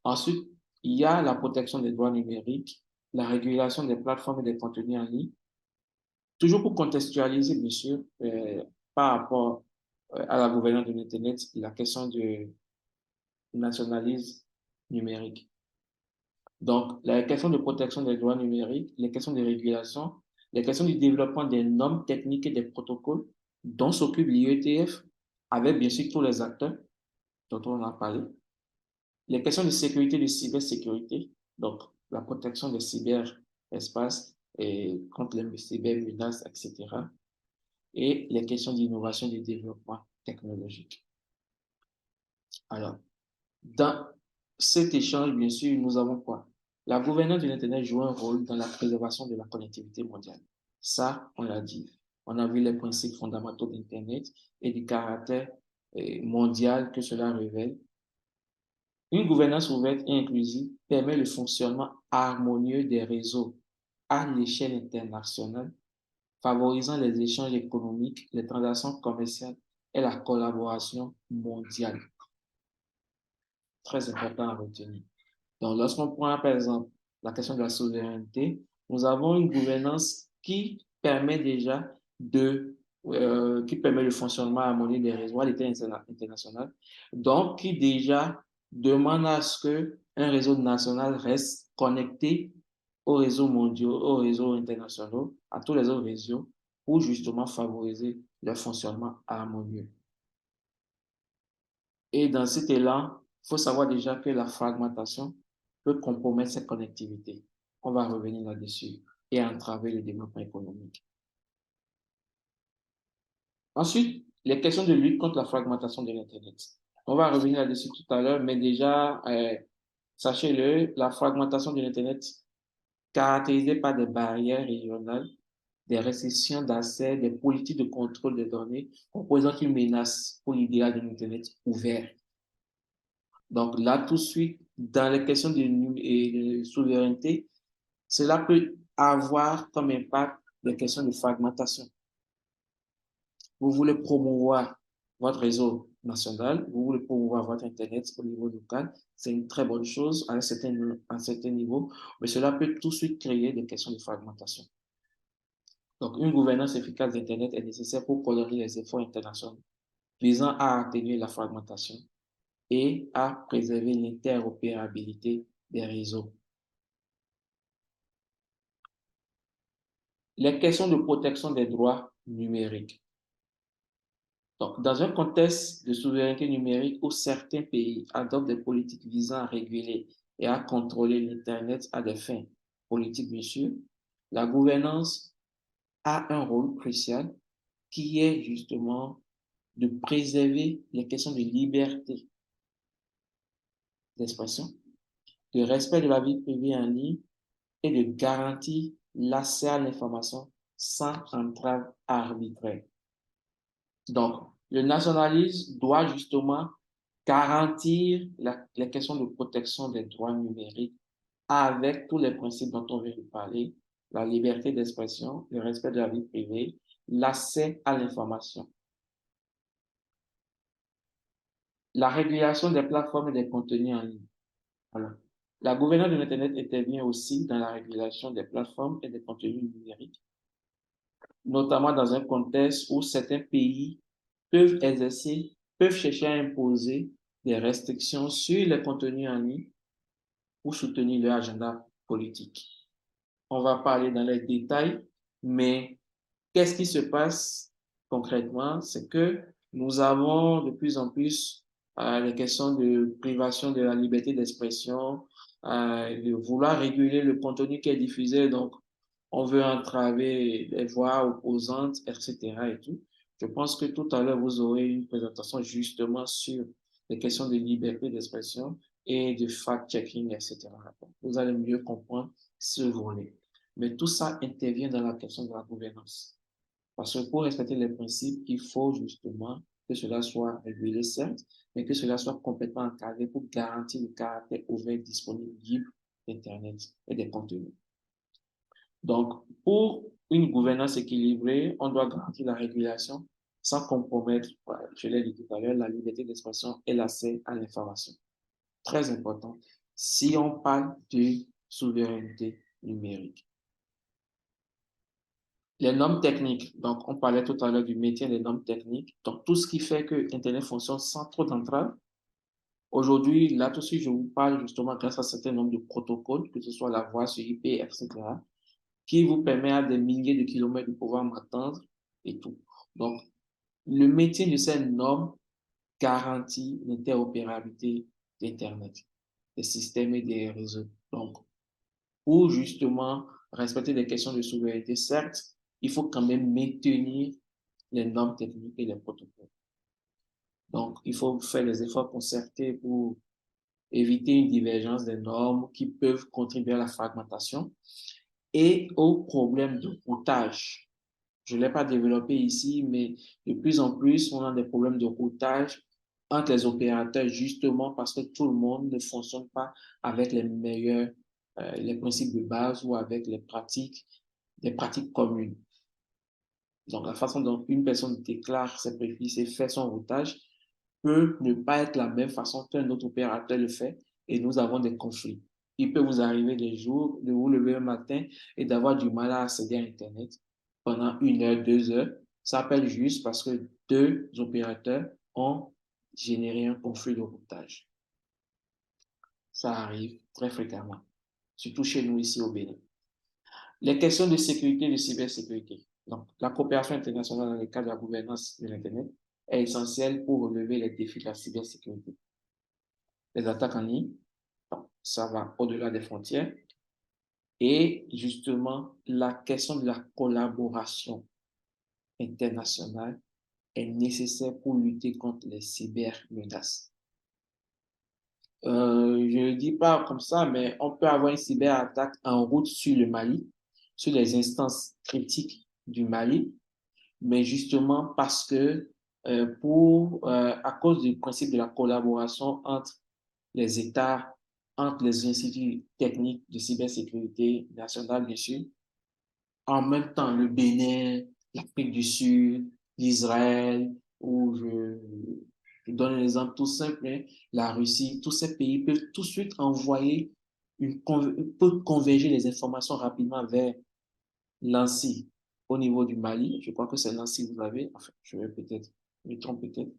Speaker 2: Ensuite, il y a la protection des droits numériques, la régulation des plateformes et des contenus en ligne. Toujours pour contextualiser, bien sûr, par rapport à la gouvernance de l'Internet, la question du nationalisme numérique. Donc, la question de protection des droits numériques, les questions de régulation, les questions du développement des normes techniques et des protocoles dont s'occupe l'IETF, avec bien sûr tous les acteurs dont on a parlé. Les questions de sécurité et de cybersécurité, donc la protection des cyberespaces et contre les cybermenaces, etc. Et les questions d'innovation et de développement technologique. Alors, dans cet échange, bien sûr, nous avons quoi? La gouvernance de l'Internet joue un rôle dans la préservation de la connectivité mondiale. Ça, on l'a dit. On a vu les principes fondamentaux d'Internet et du caractère mondial que cela révèle. Une gouvernance ouverte et inclusive permet le fonctionnement harmonieux des réseaux à l'échelle internationale, favorisant les échanges économiques, les transactions commerciales et la collaboration mondiale. Très important à retenir. Donc, lorsqu'on prend par exemple la question de la souveraineté, nous avons une gouvernance qui permet déjà qui permet le fonctionnement harmonieux des réseaux à l'échelle internationale, donc qui déjà demande à ce qu'un réseau national reste connecté aux réseaux mondiaux, aux réseaux internationaux, à tous les autres réseaux, pour justement favoriser le fonctionnement harmonieux. Et dans cet élan, il faut savoir déjà que la fragmentation peut compromettre cette connectivité. On va revenir là-dessus et entraver le développement économique. Ensuite, les questions de lutte contre la fragmentation de l'Internet. On va revenir là-dessus tout à l'heure, mais déjà, sachez-le, la fragmentation de l'Internet caractérisée par des barrières régionales, des restrictions d'accès, des politiques de contrôle des données, représente une menace pour l'idéal d'un Internet ouvert. Donc là, tout de suite, dans les questions de souveraineté, cela peut avoir comme impact des questions de fragmentation. Vous voulez promouvoir votre réseau national, vous voulez promouvoir votre Internet au niveau local, c'est une très bonne chose à un certain niveau, mais cela peut tout de suite créer des questions de fragmentation. Donc, une gouvernance efficace d'Internet est nécessaire pour coordonner les efforts internationaux visant à atténuer la fragmentation et à préserver l'interopérabilité des réseaux. Les questions de protection des droits numériques. Donc, dans un contexte de souveraineté numérique où certains pays adoptent des politiques visant à réguler et à contrôler l'Internet à des fins politiques, bien sûr, la gouvernance a un rôle crucial qui est justement de préserver les questions de liberté d'expression, de respect de la vie privée en ligne et de garantir l'accès à l'information sans entrave arbitraire. Donc, le nationalisme doit justement garantir les questions de protection des droits numériques avec tous les principes dont on vient de parler, la liberté d'expression, le respect de la vie privée, l'accès à l'information. La régulation des plateformes et des contenus en ligne. Voilà. La gouvernance de l'Internet intervient aussi dans la régulation des plateformes et des contenus numériques, notamment dans un contexte où certains pays peuvent chercher à imposer des restrictions sur les contenus en ligne pour soutenir leur agenda politique. On va parler dans les détails, mais qu'est-ce qui se passe concrètement? C'est que nous avons de plus en plus les questions de privation de la liberté d'expression, de vouloir réguler le contenu qui est diffusé. Donc, on veut entraver les voix opposantes, etc. et tout. Je pense que tout à l'heure, vous aurez une présentation justement sur les questions de liberté d'expression et de fact-checking, etc. Vous allez mieux comprendre ce volet. Mais tout ça intervient dans la question de la gouvernance. Parce que pour respecter les principes, il faut justement que cela soit régulé, certes, mais que cela soit complètement encadré pour garantir le caractère ouvert, disponible, libre d'Internet et des contenus. Donc, pour une gouvernance équilibrée, on doit garantir la régulation sans compromettre, voilà, je l'ai dit tout à l'heure, la liberté d'expression et l'accès à l'information. Très important si on parle de souveraineté numérique. Les normes techniques, donc on parlait tout à l'heure du métier des normes techniques, donc tout ce qui fait que Internet fonctionne sans trop d'entraves. Aujourd'hui, là tout de suite, je vous parle justement grâce à un certain nombre de protocoles, que ce soit la voix sur IP, etc., qui vous permet à des milliers de kilomètres de pouvoir m'attendre et tout. Donc, le maintien de ces normes garantit l'interopérabilité d'Internet, des systèmes et des réseaux. Donc, pour justement respecter les questions de souveraineté, certes, il faut quand même maintenir les normes techniques et les protocoles. Donc, il faut faire les efforts concertés pour éviter une divergence des normes qui peuvent contribuer à la fragmentation et au problème de routage. Je ne l'ai pas développé ici, mais de plus en plus, on a des problèmes de routage entre les opérateurs, justement parce que tout le monde ne fonctionne pas avec les meilleurs, les principes de base ou avec des pratiques communes. Donc, la façon dont une personne déclare ses préfices et fait son routage peut ne pas être la même façon qu'un autre opérateur le fait et nous avons des conflits. Il peut vous arriver des jours de vous lever un matin et d'avoir du mal à accéder à Internet pendant 1 heure, 2 heures. Ça s'appelle juste parce que deux opérateurs ont généré un conflit de routage. Ça arrive très fréquemment, surtout chez nous ici au Bénin. Les questions de sécurité et de cybersécurité. Donc, la coopération internationale dans le cadre de la gouvernance de l'Internet est essentielle pour relever les défis de la cybersécurité. Les attaques en ligne, ça va au-delà des frontières. Et justement, la question de la collaboration internationale est nécessaire pour lutter contre les cybermenaces. Je ne dis pas comme ça, mais on peut avoir une cyberattaque en route sur le Mali, sur les instances critiques du Mali, mais justement parce que à cause du principe de la collaboration entre les États, entre les instituts techniques de cybersécurité nationale, bien sûr, en même temps le Bénin, l'Afrique du Sud, l'Israël, ou je donne un exemple tout simple, hein, la Russie, tous ces pays peuvent tout de suite envoyer, peuvent converger les informations rapidement vers l'ANSSI au niveau du Mali. Je crois que c'est l'ANSSI que vous avez, enfin, je vais peut-être, je me trompe peut-être,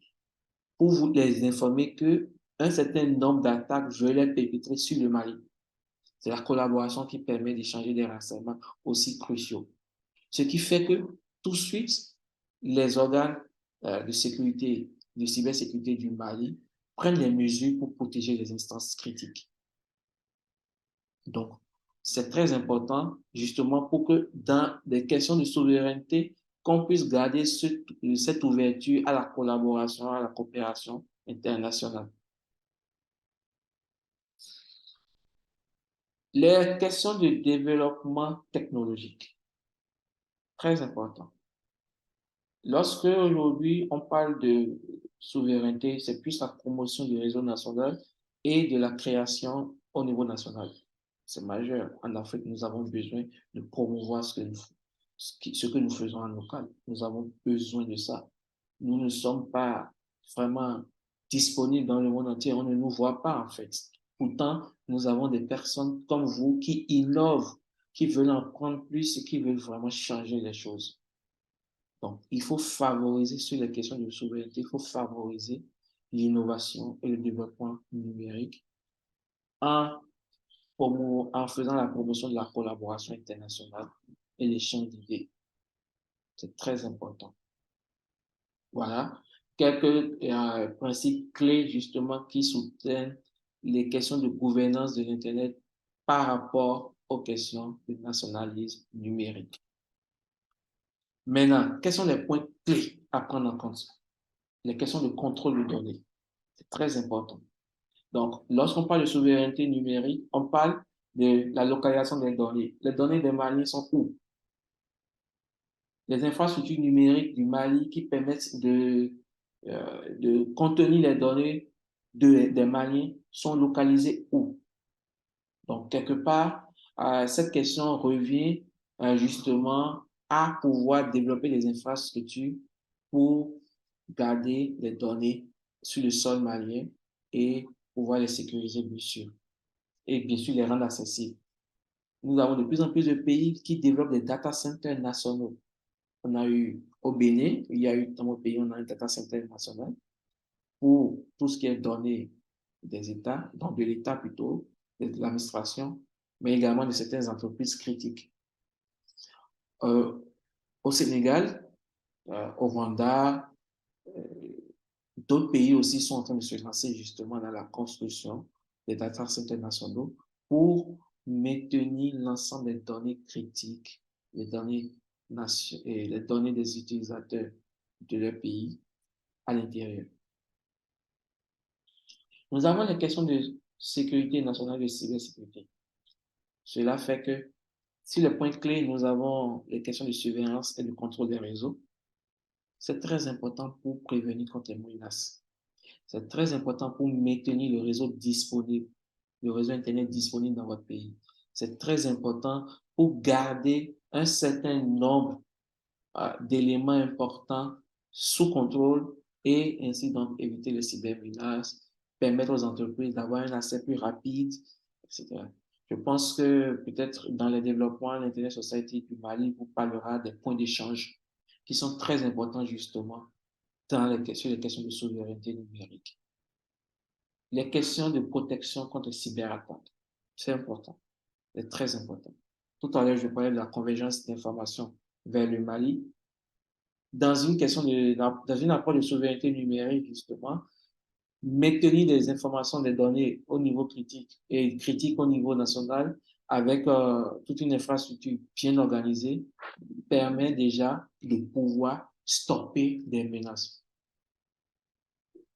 Speaker 2: pour vous les informer que un certain nombre d'attaques veulent perpétrer sur le Mali. C'est la collaboration qui permet d'échanger des renseignements aussi cruciaux. Ce qui fait que tout de suite, les organes de sécurité, de cybersécurité du Mali prennent les mesures pour protéger les instances critiques. Donc, c'est très important justement pour que dans des questions de souveraineté, qu'on puisse garder cette ouverture à la collaboration, à la coopération internationale. Les questions de développement technologique, très important. Lorsque aujourd'hui on parle de souveraineté, c'est plus la promotion du réseau national et de la création au niveau national. C'est majeur. En Afrique, nous avons besoin de promouvoir ce que nous faisons en local. Nous avons besoin de ça. Nous ne sommes pas vraiment disponibles dans le monde entier. On ne nous voit pas, en fait. Pourtant, nous avons des personnes comme vous qui innovent, qui veulent en prendre plus et qui veulent vraiment changer les choses. Donc, il faut favoriser sur les questions de souveraineté, il faut favoriser l'innovation et le développement numérique en faisant la promotion de la collaboration internationale et l'échange d'idées. C'est très important. Voilà quelques principes clés justement qui soutiennent les questions de gouvernance de l'Internet par rapport aux questions de nationalisme numérique. Maintenant, quels sont les points clés à prendre en compte? Les questions de contrôle de données. C'est très important. Donc, lorsqu'on parle de souveraineté numérique, on parle de la localisation des données. Les données des Maliens sont où? Les infrastructures numériques du Mali qui permettent de contenir les données des Maliens sont localisées où? Donc, quelque part, cette question revient justement à pouvoir développer des infrastructures pour garder les données sur le sol malien et pouvoir les sécuriser, bien sûr, et bien sûr les rendre accessibles. Nous avons de plus en plus de pays qui développent des data centers nationaux. On a eu au Bénin, il y a eu dans mon pays, on a un data center national pour tout ce qui est données des États, donc de l'État plutôt, de l'administration, mais également de certaines entreprises critiques. Au Sénégal, au Rwanda, d'autres pays aussi sont en train de se lancer justement dans la construction des data centers nationaux pour maintenir l'ensemble des données critiques, les données, et les données des utilisateurs de leur pays à l'intérieur. Nous avons les questions de sécurité nationale et de cybersécurité. Cela fait que, si le point clé, nous avons les questions de surveillance et de contrôle des réseaux, c'est très important pour prévenir contre les menaces. C'est très important pour maintenir le réseau disponible, le réseau Internet disponible dans votre pays. C'est très important pour garder un certain nombre d'éléments importants sous contrôle et ainsi donc éviter les cybermenaces, permettre aux entreprises d'avoir un accès plus rapide, etc. Je pense que peut-être dans le développement, l'Internet Society du Mali vous parlera des points d'échange qui sont très importants justement sur les questions de souveraineté numérique. Les questions de protection contre cyberattaques, c'est important, c'est très important. Tout à l'heure, je parlais de la convergence d'informations vers le Mali. Dans une approche de souveraineté numérique, justement, maintenir des informations, des données au niveau critique et critique au niveau national avec toute une infrastructure bien organisée permet déjà de pouvoir stopper des menaces.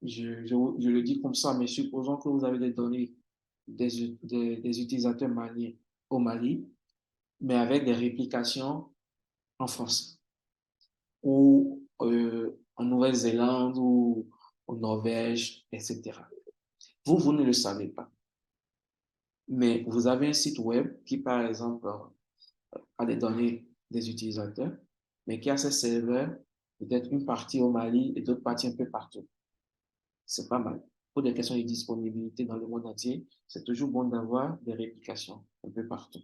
Speaker 2: Je le dis comme ça, mais supposons que vous avez des données des utilisateurs maliens au Mali, mais avec des réplications en France ou en Nouvelle-Zélande ou en Norvège, etc. Vous ne le savez pas. Mais vous avez un site web qui, par exemple, a des données des utilisateurs, mais qui a ses serveurs, peut-être une partie au Mali et d'autres parties un peu partout. C'est pas mal. Pour des questions de disponibilité dans le monde entier, c'est toujours bon d'avoir des réplications un peu partout.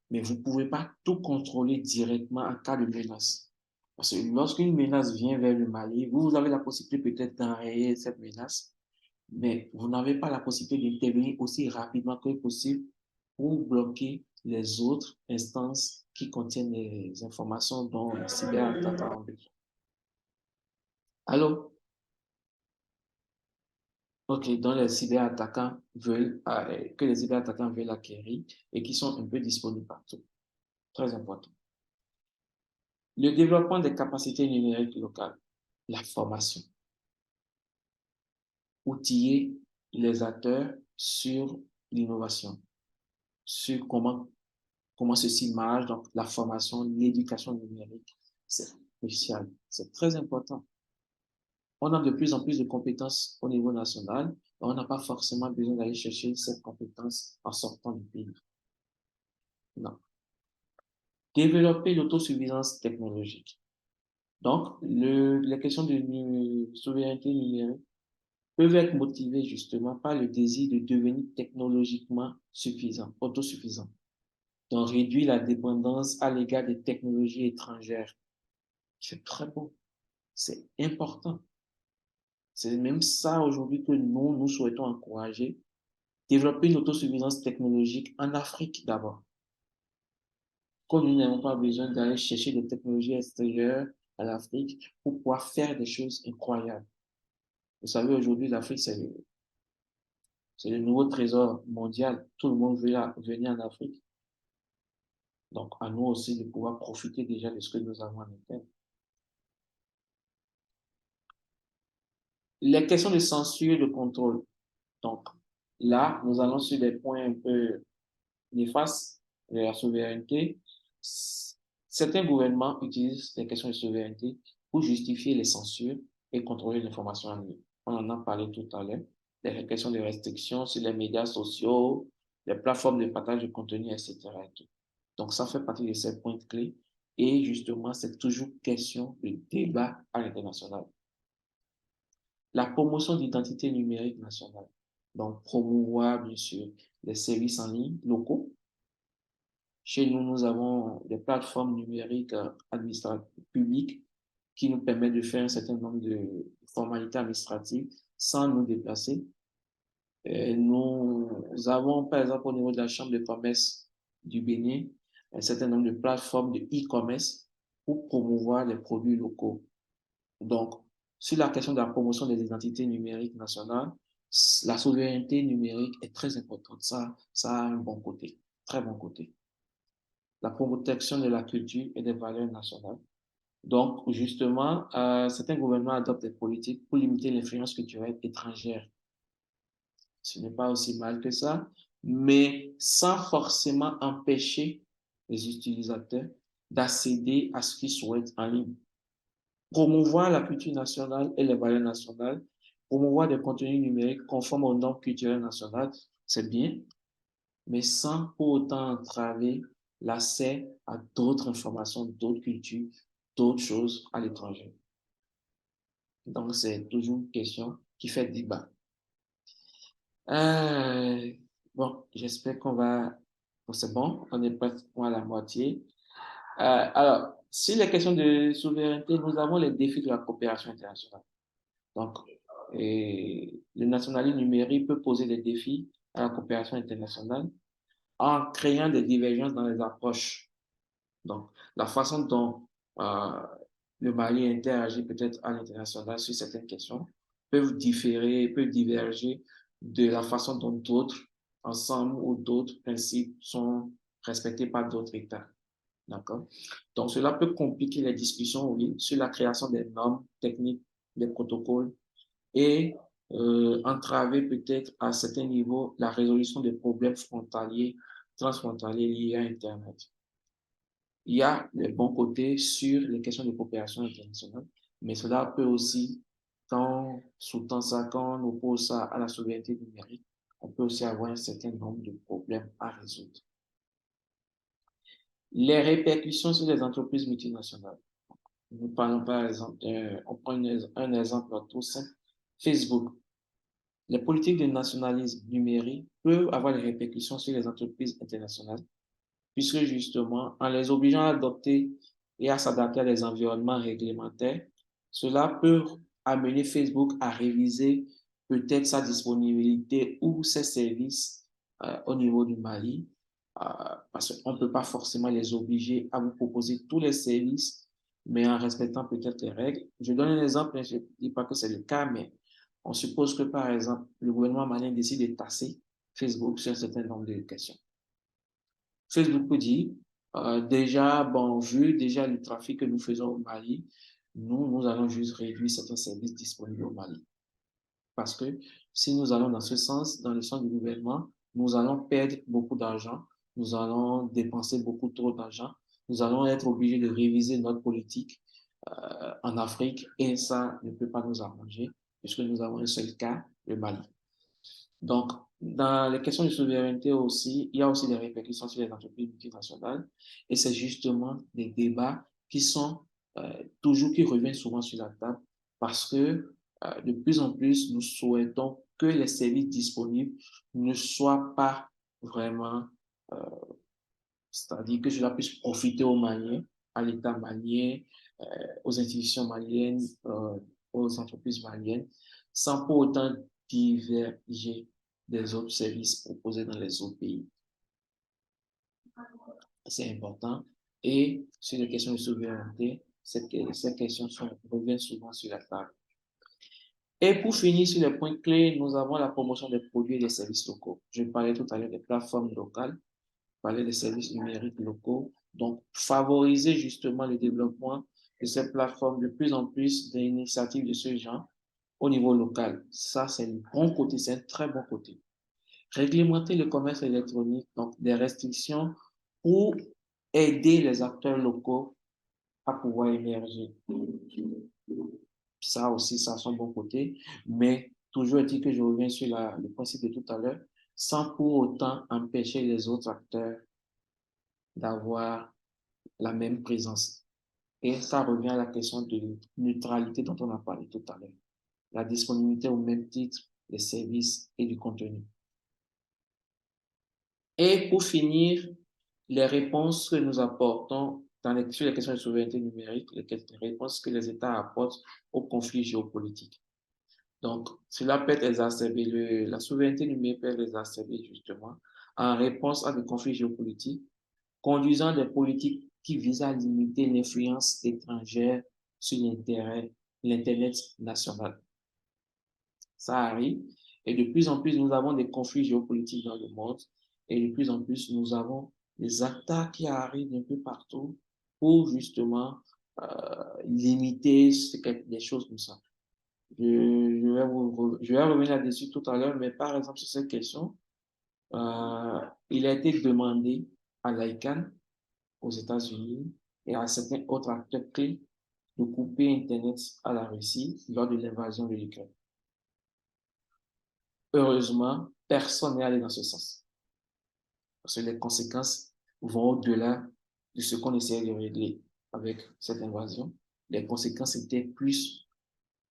Speaker 2: Mais vous ne pouvez pas tout contrôler directement en cas de menace. Parce que lorsqu'une menace vient vers le Mali, vous avez la possibilité peut-être d'enrayer cette menace, mais vous n'avez pas la possibilité d'intervenir aussi rapidement que possible pour bloquer les autres instances qui contiennent les informations dont les cyberattaquants ont besoin. Allô? OK, dont les cyberattaquants veulent, que les cyberattaquants veulent acquérir et qui sont un peu disponibles partout. Très important. Le développement des capacités numériques locales, la formation. Outiller les acteurs sur l'innovation, sur comment ceci marche, donc la formation, l'éducation numérique, c'est crucial, c'est très important. On a de plus en plus de compétences au niveau national, mais on n'a pas forcément besoin d'aller chercher cette compétence en sortant du pays. Non. Développer l'autosuffisance technologique. Donc, les questions de souveraineté numérique peuvent être motivées justement par le désir de devenir technologiquement suffisant, autosuffisant. Donc, réduire la dépendance à l'égard des technologies étrangères. C'est très beau. C'est important. C'est même ça aujourd'hui que nous souhaitons encourager. Développer une autosuffisance technologique en Afrique d'abord. Comme nous n'avons pas besoin d'aller chercher des technologies extérieures à l'Afrique pour pouvoir faire des choses incroyables. Vous savez, aujourd'hui, l'Afrique, c'est le nouveau trésor mondial. Tout le monde veut venir en Afrique. Donc, à nous aussi de pouvoir profiter déjà de ce que nous avons en interne. Les questions de censure et de contrôle. Donc, là, nous allons sur des points un peu néfastes de la souveraineté. Certains gouvernements utilisent les questions de souveraineté pour justifier les censures et contrôler l'information en ligne. On en a parlé tout à l'heure. Les questions de restrictions sur les médias sociaux, les plateformes de partage de contenu, etc. Donc, ça fait partie de ces points clés. Et justement, c'est toujours question de débat à l'international. La promotion d'identité numérique nationale. Donc, promouvoir, bien sûr, les services en ligne locaux. Chez nous, nous avons des plateformes numériques administratives publiques qui nous permettent de faire un certain nombre de formalités administratives sans nous déplacer. Nous avons, par exemple, au niveau de la Chambre de commerce du Bénin, un certain nombre de plateformes de e-commerce pour promouvoir les produits locaux. Donc, sur la question de la promotion des identités numériques nationales, la souveraineté numérique est très importante. Ça a un bon côté, très bon côté. La protection de la culture et des valeurs nationales. Donc, justement, certains gouvernements adoptent des politiques pour limiter l'influence culturelle étrangère. Ce n'est pas aussi mal que ça, mais sans forcément empêcher les utilisateurs d'accéder à ce qu'ils souhaitent en ligne. Promouvoir la culture nationale et les valeurs nationales, promouvoir des contenus numériques conformes aux normes culturelles nationales, c'est bien, mais sans pour autant entraver l'accès à d'autres informations, d'autres cultures, d'autres choses à l'étranger. Donc, c'est toujours une question qui fait débat. Bon, j'espère qu'on va... Bon, c'est bon, on est pratiquement à la moitié. Alors, sur les questions de souveraineté, nous avons les défis de la coopération internationale. Donc, le nationalisme numérique peut poser des défis à la coopération internationale en créant des divergences dans les approches. Donc, la façon dont le Mali interagit peut-être à l'international sur certaines questions peuvent différer, peuvent diverger de la façon dont d'autres ensembles ou d'autres principes sont respectés par d'autres États. D'accord? Donc, cela peut compliquer les discussions, oui, sur la création des normes techniques, des protocoles et entraver peut-être à certains niveaux la résolution des problèmes frontaliers, transfrontaliers liés à Internet. Il y a les bons côtés sur les questions de coopération internationale, mais cela peut aussi, quand on sous-tend ça, quand on oppose ça à la souveraineté numérique, on peut aussi avoir un certain nombre de problèmes à résoudre. Les répercussions sur les entreprises multinationales. Nous parlons par exemple, on prend un exemple tout simple, Facebook. Les politiques de nationalisme numérique peuvent avoir des répercussions sur les entreprises internationales, puisque justement, en les obligeant à adopter et à s'adapter à des environnements réglementaires, cela peut amener Facebook à réviser peut-être sa disponibilité ou ses services au niveau du Mali, parce qu'on ne peut pas forcément les obliger à vous proposer tous les services, mais en respectant peut-être les règles. Je donne un exemple, je ne dis pas que c'est le cas, mais on suppose que, par exemple, le gouvernement malien décide de tasser Facebook sur un certain nombre de questions. Facebook peut dire, déjà, bon, vu déjà le trafic que nous faisons au Mali, nous allons juste réduire certains services disponibles au Mali. Parce que si nous allons dans ce sens, dans le sens du gouvernement, nous allons perdre beaucoup d'argent, nous allons dépenser beaucoup trop d'argent, nous allons être obligés de réviser notre politique en Afrique et ça ne peut pas nous arranger puisque nous avons un seul cas, le Mali. Donc, dans les questions de souveraineté aussi, il y a aussi des répercussions sur les entreprises multinationales et c'est justement des débats qui sont toujours, qui reviennent souvent sur la table parce que de plus en plus, nous souhaitons que les services disponibles ne soient pas vraiment, c'est-à-dire que cela puisse profiter aux Maliens, à l'État malien, aux institutions maliennes, aux entreprises maliennes, sans pour autant diverger des autres services proposés dans les autres pays. C'est important. Et sur les questions de souveraineté, ces questions reviennent souvent sur la table. Et pour finir sur les points clés, nous avons la promotion des produits et des services locaux. Je parlais tout à l'heure des plateformes locales, je parlais des services numériques locaux. Donc, favoriser justement le développement de ces plateformes, de plus en plus d'initiatives de ce genre au niveau local. Ça, c'est un bon côté, c'est un très bon côté. Réglementer le commerce électronique, donc des restrictions pour aider les acteurs locaux à pouvoir émerger. Ça aussi, ça a son bon côté, mais toujours est-il que je reviens sur le principe de tout à l'heure, sans pour autant empêcher les autres acteurs d'avoir la même présence. Et ça revient à la question de neutralité dont on a parlé tout à l'heure. La disponibilité au même titre des services et du contenu. Et pour finir, les réponses que nous apportons sur les questions de souveraineté numérique, les réponses que les États apportent aux conflits géopolitiques. Donc, cela peut être exacerbé, la souveraineté numérique peut être exacerbée justement en réponse à des conflits géopolitiques, conduisant des politiques qui visent à limiter l'influence étrangère sur l'Internet national. Ça arrive. Et de plus en plus, nous avons des conflits géopolitiques dans le monde. Et de plus en plus, nous avons des attaques qui arrivent un peu partout pour justement limiter des choses comme ça. Je vais revenir là-dessus tout à l'heure, mais par exemple, sur cette question, il a été demandé à l'ICANN, aux États-Unis et à certains autres acteurs clés de couper Internet à la Russie lors de l'invasion de l'Ukraine. Heureusement, personne n'est allé dans ce sens. Parce que les conséquences vont au-delà de ce qu'on essayait de régler avec cette invasion. Les conséquences étaient plus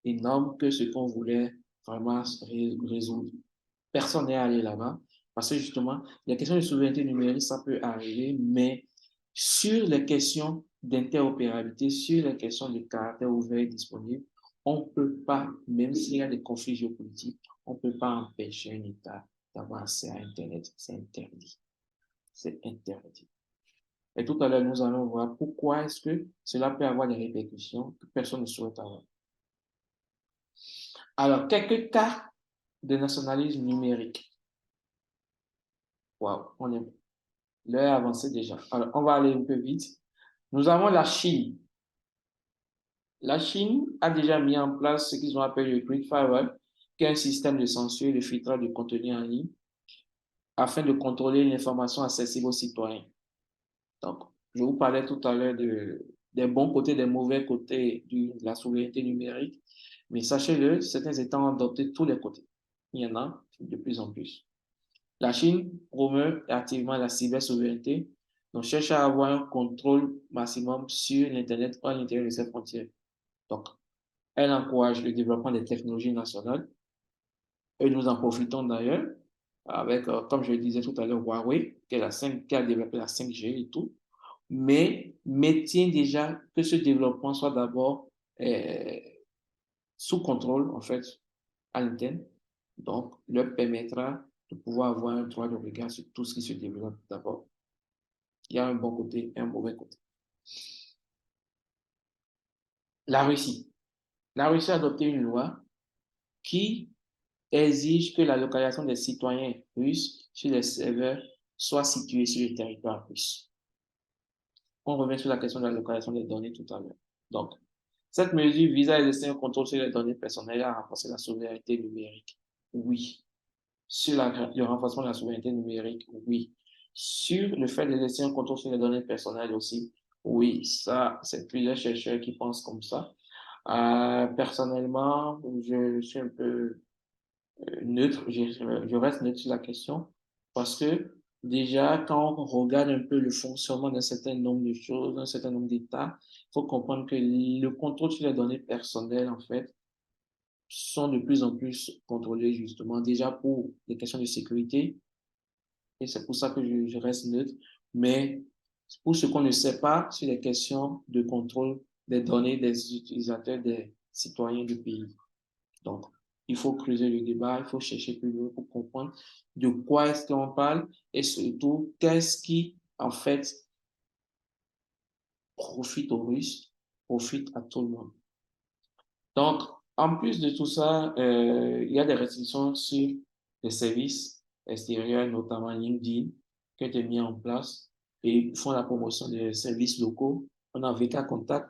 Speaker 2: énormes que ce qu'on voulait vraiment résoudre. Personne n'est allé là-bas parce que justement, les questions de souveraineté numérique, ça peut arriver, mais sur les questions d'interopérabilité, sur les questions de caractère ouvert et disponible, on ne peut pas, même s'il y a des conflits géopolitiques, on ne peut pas empêcher un État d'avoir accès à Internet. C'est interdit. C'est interdit. Et tout à l'heure, nous allons voir pourquoi est-ce que cela peut avoir des répercussions que personne ne souhaite avoir. Alors, quelques cas de nationalisme numérique. Waouh, on est l'heure est avancée déjà. Alors, on va aller un peu vite. Nous avons la Chine. La Chine a déjà mis en place ce qu'ils ont appelé le Great Firewall, qui est un système de censure et de filtrage de contenu en ligne afin de contrôler l'information accessible aux citoyens. Donc, je vous parlais tout à l'heure des bons côtés, des mauvais côtés de la souveraineté numérique, mais sachez-le, certains États ont adopté tous les côtés. Il y en a de plus en plus. La Chine promeut activement la cybersouveraineté, donc cherche à avoir un contrôle maximum sur l'Internet à l'intérieur de ses frontières. Donc, elle encourage le développement des technologies nationales et nous en profitons d'ailleurs avec, comme je le disais tout à l'heure, Huawei, qui a développé la 5G et tout, mais maintient déjà que ce développement soit d'abord sous contrôle, en fait, à l'interne. Donc, leur permettra de pouvoir avoir un droit de regard sur tout ce qui se développe d'abord. Il y a un bon côté et un mauvais côté. La Russie. La Russie a adopté une loi qui exige que la localisation des citoyens russes sur les serveurs soit située sur le territoire russe. On revient sur la question de la localisation des données tout à l'heure. Donc, cette mesure vise à exercer un contrôle sur les données personnelles et à renforcer la souveraineté numérique. Oui. Sur le renforcement de la souveraineté numérique, oui. Sur le fait d'exercer un contrôle sur les données personnelles aussi, oui. Ça, c'est plusieurs chercheurs qui pensent comme ça. Personnellement, je suis un peu neutre, je reste neutre sur la question parce que déjà, quand on regarde un peu le fonctionnement d'un certain nombre de choses, d'un certain nombre d'États, il faut comprendre que le contrôle sur les données personnelles, en fait, sont de plus en plus contrôlés justement, déjà pour des questions de sécurité, et c'est pour ça que je reste neutre, mais pour ce qu'on ne sait pas sur les questions de contrôle des données des utilisateurs, des citoyens du pays. Donc, il faut creuser le débat, il faut chercher plus loin pour comprendre de quoi est-ce qu'on parle et surtout, qu'est-ce qui, en fait, profite aux Russes, profite à tout le monde. Donc, en plus de tout ça, il y a des restrictions sur les services extérieurs, notamment LinkedIn, qui ont été mis en place et font la promotion des services locaux. On a VK Contact.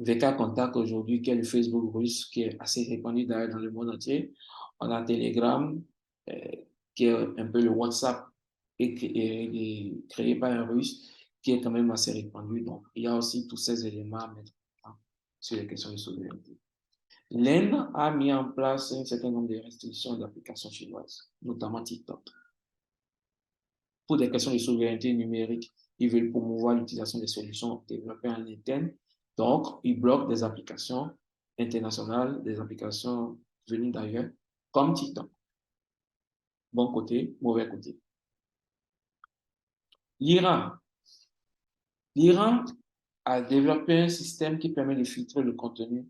Speaker 2: VK Contact aujourd'hui, qui est le Facebook russe, qui est assez répandu d'ailleurs dans le monde entier. On a Telegram, qui est un peu le WhatsApp et créé par un russe, qui est quand même assez répandu. Donc, il y a aussi tous ces éléments à mettre sur les questions de souveraineté. L'Inde a mis en place un certain nombre de restrictions d'applications chinoises, notamment TikTok. pour des questions de souveraineté numérique, ils veulent promouvoir l'utilisation des solutions développées en interne. Donc, ils bloquent des applications internationales, des applications venues d'ailleurs, comme TikTok. Bon côté, mauvais côté. L'Iran. L'Iran a développé un système qui permet de filtrer le contenu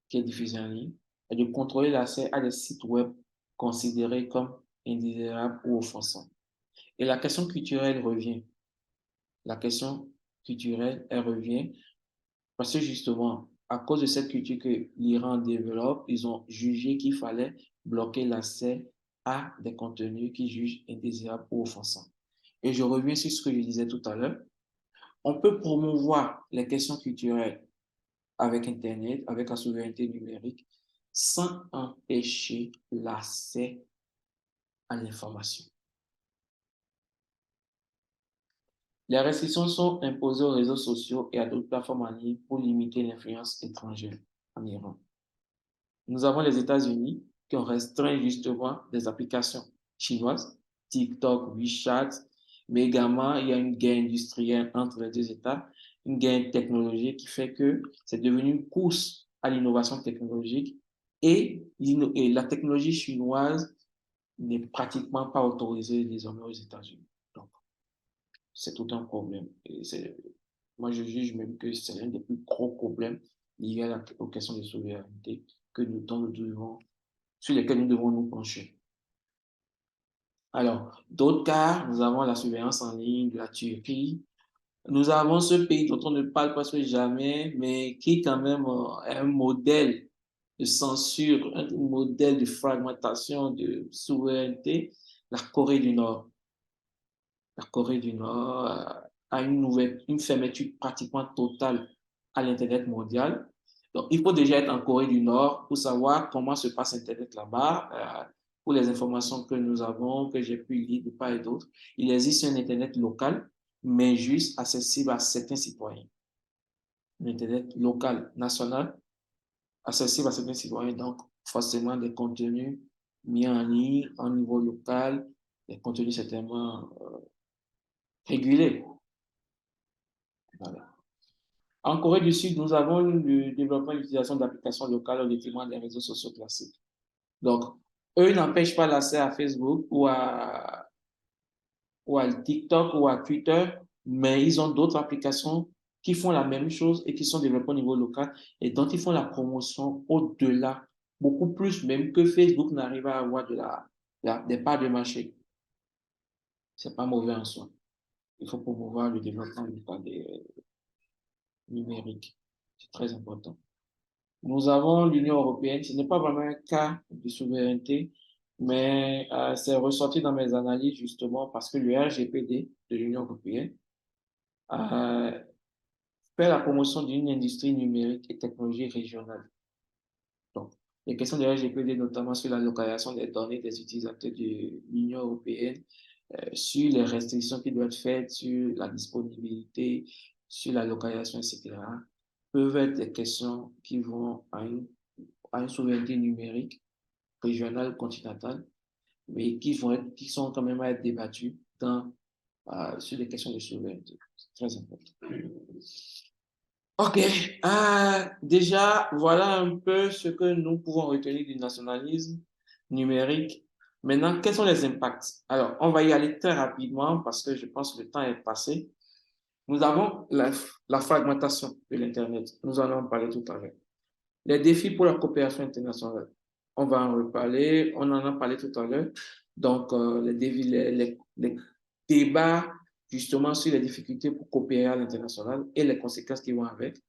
Speaker 2: qui est diffusé en ligne et de contrôler l'accès à des sites web considérés comme indésirables ou offensants. Et la question culturelle revient. La question culturelle, elle revient parce que justement, à cause de cette culture que l'Iran développe, ils ont jugé qu'il fallait bloquer l'accès à des contenus qu'ils jugent indésirables ou offensants. Et je reviens sur ce que je disais tout à l'heure. On peut promouvoir les questions culturelles avec Internet, avec la souveraineté numérique, sans empêcher l'accès à l'information. Les restrictions sont imposées aux réseaux sociaux et à d'autres plateformes en ligne pour limiter l'influence étrangère en Iran. Nous avons les États-Unis qui ont restreint justement des applications chinoises, TikTok, WeChat, mais également il y a une guerre industrielle entre les deux États, une guerre technologique qui fait que c'est devenu une course à l'innovation technologique et la technologie chinoise n'est pratiquement pas autorisée désormais aux États-Unis. Donc, c'est tout un problème. Moi, je juge même que c'est l'un des plus gros problèmes liés aux questions de souveraineté sur lesquels nous devons nous pencher. Alors, d'autres cas, nous avons la surveillance en ligne de la Turquie. Nous avons ce pays dont on ne parle presque jamais, mais qui quand même est un modèle de censure, un modèle de fragmentation de souveraineté, la Corée du Nord. La Corée du Nord a une fermeture pratiquement totale à l'Internet mondial. Donc, il faut déjà être en Corée du Nord pour savoir comment se passe Internet là-bas. Pour les informations que nous avons, que j'ai pu lire de part et d'autre, il existe un Internet local, mais juste accessible à certains citoyens. Un Internet local, national, accessible à certains citoyens. Donc, forcément, des contenus mis en ligne, en niveau local, des contenus certainement régulés. Voilà. En Corée du Sud, nous avons le développement et l'utilisation d'applications locales au détriment des réseaux sociaux classiques. Donc, eux n'empêchent pas l'accès à Facebook ou à TikTok ou à Twitter, mais ils ont d'autres applications qui font la même chose et qui sont développées au niveau local et dont ils font la promotion au-delà, beaucoup plus même que Facebook n'arrive à avoir des parts de marché. Ce n'est pas mauvais en soi. Il faut promouvoir le développement local numérique. C'est très important. Nous avons l'Union européenne. Ce n'est pas vraiment un cas de souveraineté, mais c'est ressorti dans mes analyses justement parce que le RGPD de l'Union européenne fait la promotion d'une industrie numérique et technologie régionale. Donc, les questions de RGPD, notamment sur la localisation des données des utilisateurs de l'Union européenne, sur les restrictions qui doivent être faites, sur la disponibilité, sur la localisation, etc., peuvent être des questions qui vont à une souveraineté numérique régionale, continentale, mais qui sont quand même à être débattues sur des questions de souveraineté. C'est très important. OK. Déjà, voilà un peu ce que nous pouvons retenir du nationalisme numérique. Maintenant, quels sont les impacts? Alors, on va y aller très rapidement parce que je pense que le temps est passé. Nous avons la fragmentation de l'Internet. Nous en avons parlé tout à l'heure. Les défis pour la coopération internationale. On va en reparler. On en a parlé tout à l'heure. Donc, les débats justement sur les difficultés pour coopérer à l'international et les conséquences qui vont avec.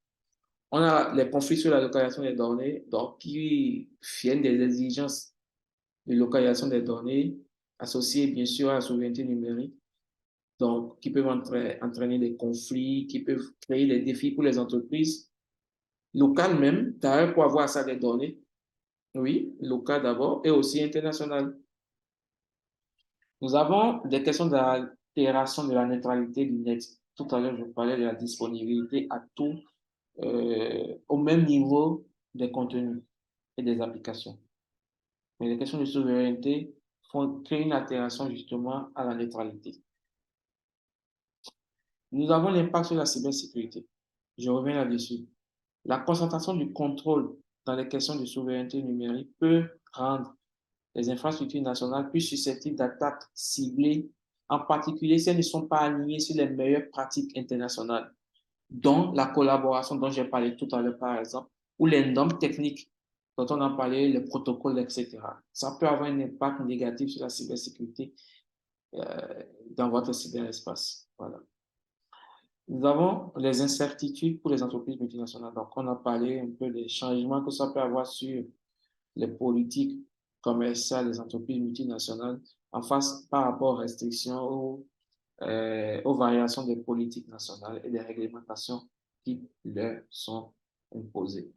Speaker 2: On a les conflits sur la localisation des données, donc qui viennent des exigences de localisation des données associées bien sûr à la souveraineté numérique, donc qui peuvent entraîner des conflits, qui peuvent créer des défis pour les entreprises locales même, d'ailleurs pour avoir accès à des données, oui, locales d'abord, et aussi internationales. Nous avons des questions d'altération de la neutralité du net. Tout à l'heure, je parlais de la disponibilité à tout, au même niveau des contenus et des applications. Mais les questions de souveraineté créent une altération justement à la neutralité. Nous avons l'impact sur la cybersécurité. Je reviens là-dessus. La concentration du contrôle dans les questions de souveraineté numérique peut rendre les infrastructures nationales plus susceptibles d'attaques ciblées, en particulier si elles ne sont pas alignées sur les meilleures pratiques internationales, dont la collaboration dont j'ai parlé tout à l'heure, par exemple, ou les normes techniques dont on a parlé, les protocoles, etc. Ça peut avoir un impact négatif sur la cybersécurité dans votre cyberespace. Voilà. Nous avons les incertitudes pour les entreprises multinationales. Donc, on a parlé un peu des changements que ça peut avoir sur les politiques commerciales des entreprises multinationales en face par rapport aux restrictions, aux variations des politiques nationales et des réglementations qui leur sont imposées.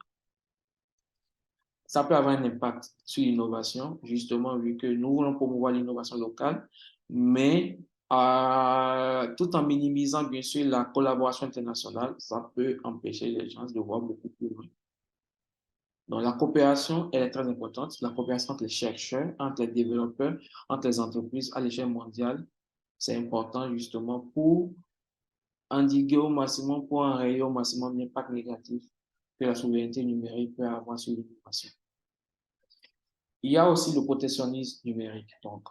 Speaker 2: Ça peut avoir un impact sur l'innovation, justement, vu que nous voulons promouvoir l'innovation locale, mais tout en minimisant, bien sûr, la collaboration internationale, ça peut empêcher les gens de voir beaucoup plus loin. Donc, la coopération, elle est très importante. La coopération entre les chercheurs, entre les développeurs, entre les entreprises à l'échelle mondiale, c'est important justement pour endiguer au maximum, pour enrayer au maximum l'impact négatif que la souveraineté numérique peut avoir sur l'innovation. Il y a aussi le protectionnisme numérique. Donc,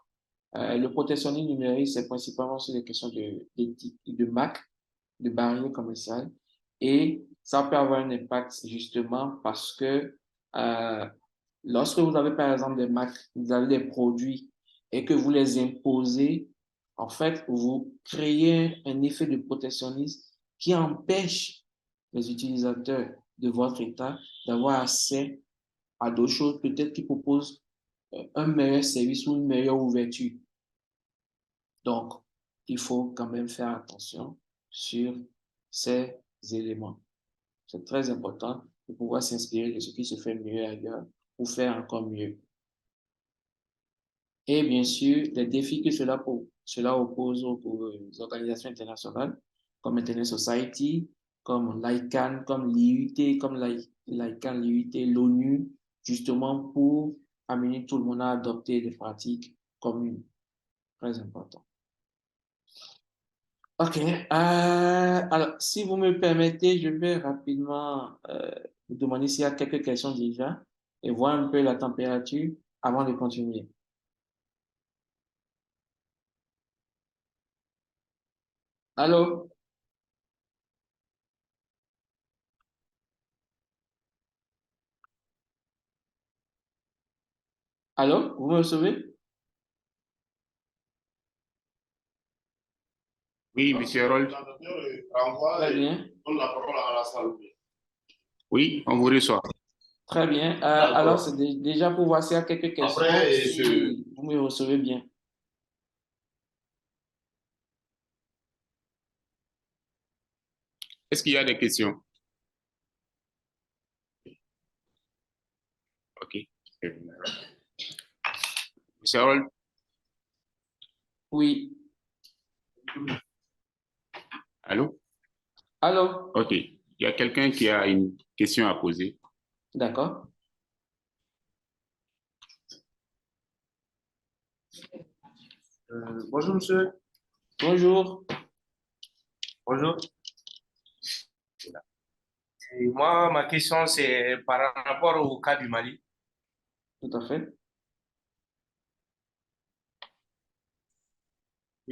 Speaker 2: le protectionnisme numérique, c'est principalement sur les questions d'éthique, de marque, de barrières commerciales. Et ça peut avoir un impact justement parce que lorsque vous avez par exemple des marques, vous avez des produits et que vous les imposez, en fait, vous créez un effet de protectionnisme qui empêche les utilisateurs de votre État d'avoir accès à d'autres choses, peut-être qui proposent un meilleur service ou une meilleure ouverture. Donc, il faut quand même faire attention sur ces éléments. C'est très important de pouvoir s'inspirer de ce qui se fait mieux ailleurs pour faire encore mieux. Et bien sûr, les défis que cela oppose aux organisations internationales, comme Internet Society, comme l'ICANN, comme l'IUT, comme l'ICANN, l'IUT, l'ONU, justement pour amener tout le monde à adopter des pratiques communes. Très important. OK. Alors, si vous me permettez, je vais rapidement vous demander s'il y a quelques questions déjà et voir un peu la température avant de continuer. Allô? Allô? Vous me recevez?
Speaker 3: Oui, monsieur Harold.
Speaker 2: Très bien.
Speaker 3: Oui, on vous reçoit.
Speaker 2: Très bien. Alors, c'est déjà pour voir s'il y a quelques questions, si vous me recevez bien.
Speaker 3: Est-ce qu'il y a des questions? OK. Monsieur Harold?
Speaker 2: Oui.
Speaker 3: Allô?
Speaker 2: Allô?
Speaker 3: OK. Il y a quelqu'un qui a une question à poser.
Speaker 2: D'accord.
Speaker 4: Bonjour, monsieur.
Speaker 2: Bonjour.
Speaker 4: Bonjour. Et moi, ma question, c'est par rapport au cas du Mali.
Speaker 2: Tout à fait.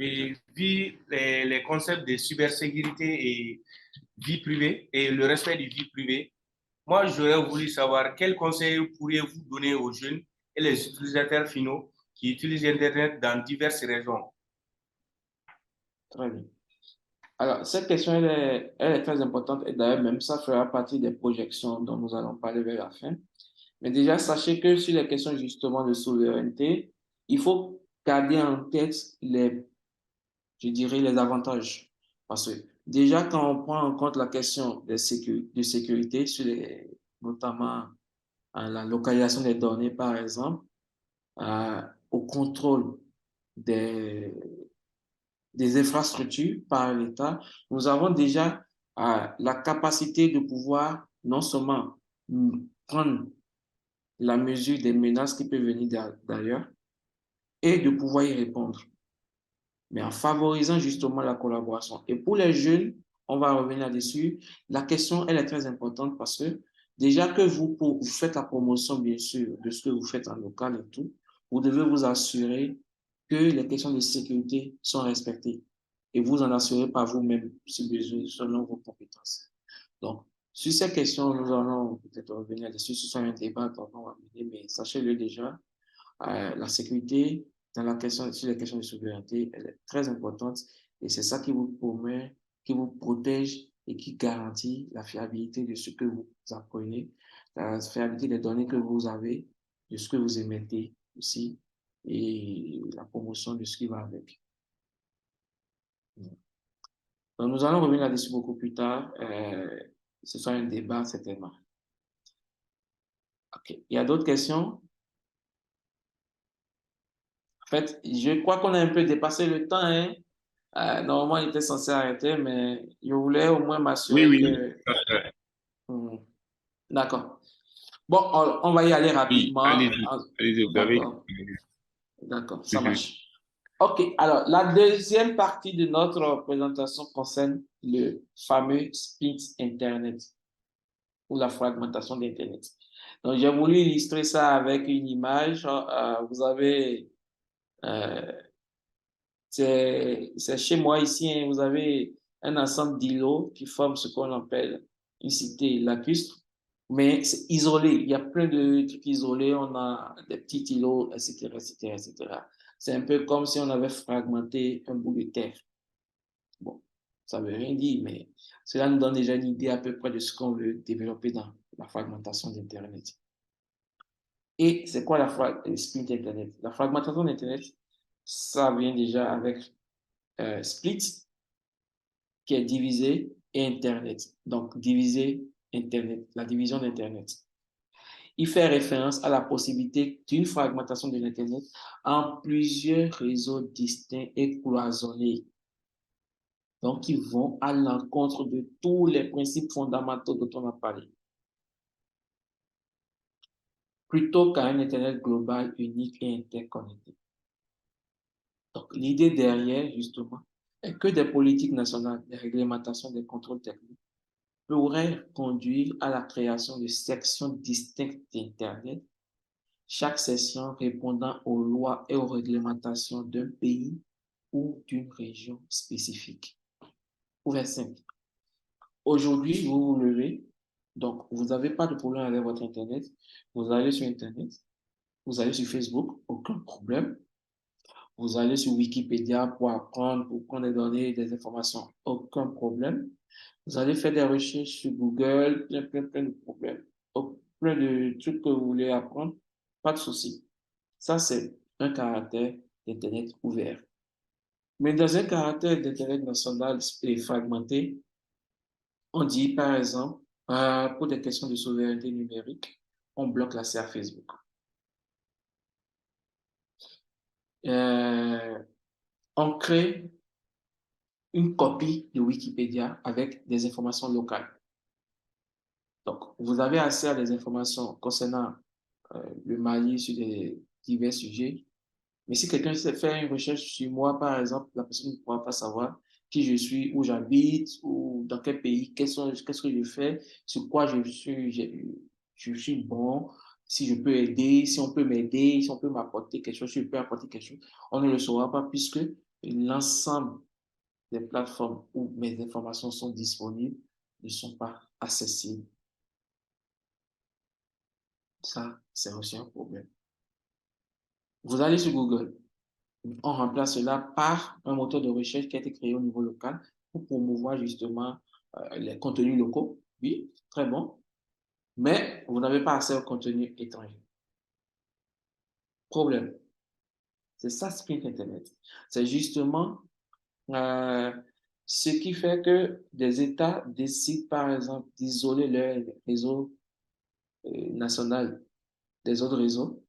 Speaker 4: Et vu les concepts de cybersécurité et vie privée et le respect de vie privée, moi, j'aurais voulu savoir quels conseils pourriez-vous donner aux jeunes et les utilisateurs finaux qui utilisent Internet dans diverses régions.
Speaker 2: Très bien. Alors, cette question, elle est très importante et d'ailleurs, même ça fera partie des projections dont nous allons parler vers la fin. Mais déjà, sachez que sur les questions justement de souveraineté, il faut garder en tête je dirais, les avantages. Parce que déjà, quand on prend en compte la question de sécurité, sur notamment la localisation des données, par exemple, au contrôle des, des infrastructures par l'État, nous avons déjà la capacité de pouvoir non seulement prendre la mesure des menaces qui peuvent venir d'ailleurs, et de pouvoir y répondre, mais en favorisant justement la collaboration. Et pour les jeunes, on va revenir là-dessus, la question, elle est très importante parce que déjà que vous faites la promotion, bien sûr, de ce que vous faites en local et tout, vous devez vous assurer que les questions de sécurité sont respectées et vous en assurez par vous-même, si besoin, selon vos compétences. Donc, sur ces questions, nous allons peut-être revenir là-dessus. Ce sera un débat qu'on va mener, mais sachez-le déjà, la sécurité sur les questions de souveraineté, elle est très importante et c'est ça qui vous promet, qui vous protège et qui garantit la fiabilité de ce que vous apprenez, la fiabilité des données que vous avez, de ce que vous émettez aussi et la promotion de ce qui va avec. Donc, nous allons revenir là-dessus beaucoup plus tard. Ce sera un débat certainement. OK. Il y a d'autres questions? En fait, je crois qu'on a un peu dépassé le temps, hein. Normalement, il était censé arrêter, mais je voulais au moins
Speaker 3: Oui,
Speaker 2: m'assurer
Speaker 3: oui.
Speaker 2: que... Hmm. D'accord. Bon, on va y aller
Speaker 3: Oui,
Speaker 2: rapidement.
Speaker 3: allez-y. Allez-y, vous avez.
Speaker 2: D'accord, d'accord, ça
Speaker 3: Mhm.
Speaker 2: marche. OK, alors la deuxième partie de notre présentation concerne le fameux split Internet ou la fragmentation d'Internet. Donc, j'ai voulu illustrer ça avec une image. Vous avez... euh, c'est chez moi ici, hein, vous avez un ensemble d'îlots qui forment ce qu'on appelle une cité lacustre, mais c'est isolé. Il y a plein de trucs isolés, on a des petits îlots, etc., etc., etc. C'est un peu comme si on avait fragmenté un bout de terre. Bon, ça ne veut rien dire, mais cela nous donne déjà une idée à peu près de ce qu'on veut développer dans la fragmentation d'Internet. Et c'est quoi le split Internet? La fragmentation d'Internet, ça vient déjà avec split, qui est divisé, et Internet. Donc, diviser Internet, la division d'Internet. Il fait référence à la possibilité d'une fragmentation de l'Internet en plusieurs réseaux distincts et cloisonnés. Donc, ils vont à l'encontre de tous les principes fondamentaux dont on a parlé. Plutôt qu'à un Internet global, unique et interconnecté. Donc, l'idée derrière, justement, est que des politiques nationales, des réglementations, des contrôles techniques pourrait conduire à la création de sections distinctes d'Internet, chaque section répondant aux lois et aux réglementations d'un pays ou d'une région spécifique. Pour faire simple, aujourd'hui, vous vous levez, donc vous n'avez pas de problème avec votre Internet, vous allez sur Internet, vous allez sur Facebook, aucun problème, vous allez sur Wikipédia pour apprendre, pour prendre des données, des informations, aucun problème. Vous allez faire des recherches sur Google, plein de problèmes, plein de trucs que vous voulez apprendre, pas de souci. Ça, c'est un caractère d'Internet ouvert. Mais dans un caractère d'Internet national et fragmenté, on dit par exemple, pour des questions de souveraineté numérique, on bloque l'accès à Facebook. On crée une copie de Wikipédia avec des informations locales. Donc, vous avez accès à des informations concernant le Mali sur des divers sujets. Mais si quelqu'un sait faire une recherche sur moi, par exemple, la personne ne pourra pas savoir qui je suis, où j'habite, ou dans quel pays, qu'est-ce que je fais, sur quoi je suis bon, si je peux aider, si on peut m'aider, si on peut m'apporter quelque chose, si je peux apporter quelque chose. On ne le saura pas puisque l'ensemble des plateformes où mes informations sont disponibles ne sont pas accessibles. Ça, c'est aussi un problème. Vous allez sur Google. On remplace cela par un moteur de recherche qui a été créé au niveau local pour promouvoir justement les contenus locaux. Oui, très bon. Mais vous n'avez pas accès au contenu étranger. Problème. C'est ça, Split Internet. C'est justement euh, ce qui fait que des États décident, par exemple, d'isoler leur réseau national des autres réseaux.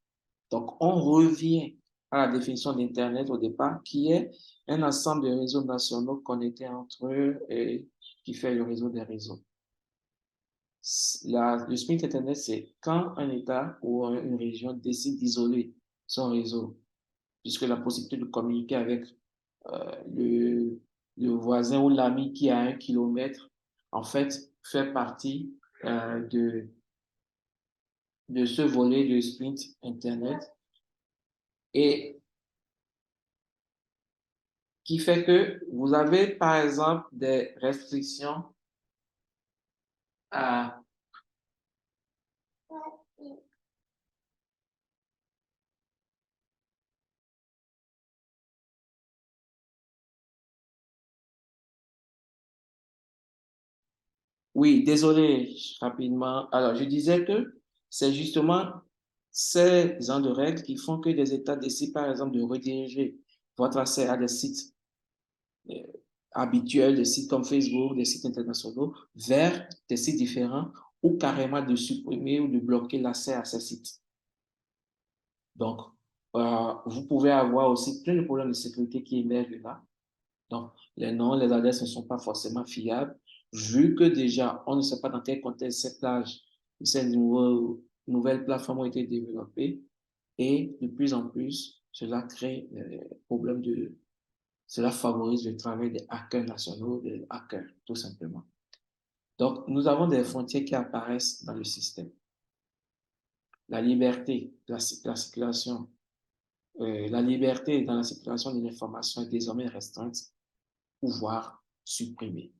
Speaker 2: Donc, on revient à la définition d'Internet au départ, qui est un ensemble de réseaux nationaux connectés entre eux et qui fait le réseau des réseaux. Le split Internet, c'est quand un État ou une région décide d'isoler son réseau puisque la possibilité de communiquer avec le voisin ou l'ami qui est à 1 kilomètre, en fait, fait partie de ce volet de sprint Internet et qui fait que vous avez, par exemple, des restrictions à Oui, désolé, rapidement. Alors, je disais que c'est justement ces genres de règles qui font que des États décident, par exemple, de rediriger votre accès à des sites euh, habituels, des sites comme Facebook, des sites internationaux, vers des sites différents ou carrément de supprimer ou de bloquer l'accès à ces sites. Donc, vous pouvez avoir aussi plein de problèmes de sécurité qui émergent là. Donc, les noms, les adresses ne sont pas forcément fiables, vu que déjà, on ne sait pas dans quel contexte ces plages, ces nouvelles plateformes ont été développées. Et de plus en plus, cela crée problème cela favorise le travail des hackers nationaux, des hackers, tout simplement. Donc, nous avons des frontières qui apparaissent dans le système. La liberté, la circulation, la liberté dans la circulation de l'information est désormais restreinte, voire supprimée.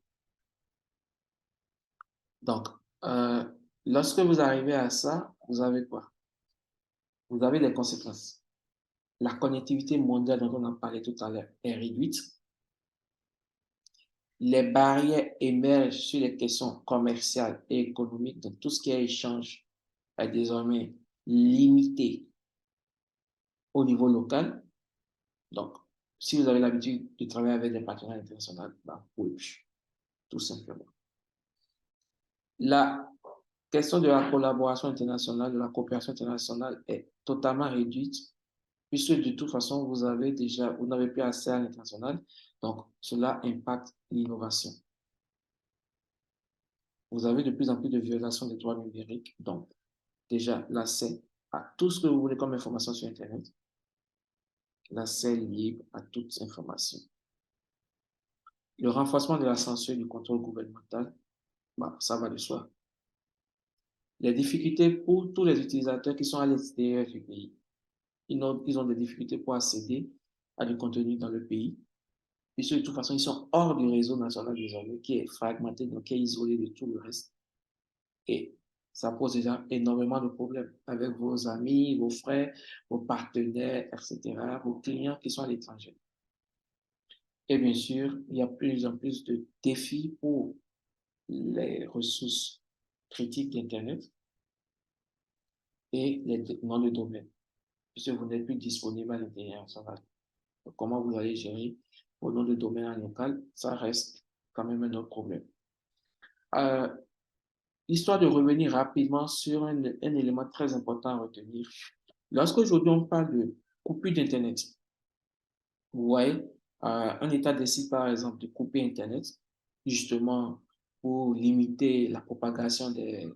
Speaker 2: Donc, lorsque vous arrivez à ça, vous avez quoi? Vous avez des conséquences. La connectivité mondiale dont on en parlait tout à l'heure est réduite. Les barrières émergent sur les questions commerciales et économiques. Donc, tout ce qui est échange est désormais limité au niveau local. Donc, si vous avez l'habitude de travailler avec des partenaires internationaux, ben, vous pouvez plus, tout simplement. La question de la collaboration internationale, de la coopération internationale est totalement réduite, puisque de toute façon, vous n'avez plus accès à l'international, donc cela impacte l'innovation. Vous avez de plus en plus de violations des droits numériques, donc déjà l'accès à tout ce que vous voulez comme information sur Internet, l'accès libre à toute information. Le renforcement de la censure du contrôle gouvernemental, bah, ça va de soi. Les difficultés pour tous les utilisateurs qui sont à l'extérieur du pays. Ils ont des difficultés pour accéder à du contenu dans le pays. Puisque de toute façon, ils sont hors du réseau national désormais, qui est fragmenté, donc qui est isolé de tout le reste. Et ça pose déjà énormément de problèmes avec vos amis, vos frères, vos partenaires, etc., vos clients qui sont à l'étranger. Et bien sûr, il y a plus en plus de défis pour les ressources critiques d'Internet et les noms de domaine, puisque vous n'êtes plus disponible à l'international. Comment vous allez gérer vos noms de domaine en local, ça reste quand même un autre problème. Histoire de revenir rapidement sur un élément très important à retenir. Lorsqu'aujourd'hui on parle de coupure d'Internet, vous voyez, un État décide par exemple de couper Internet, justement pour limiter la propagation des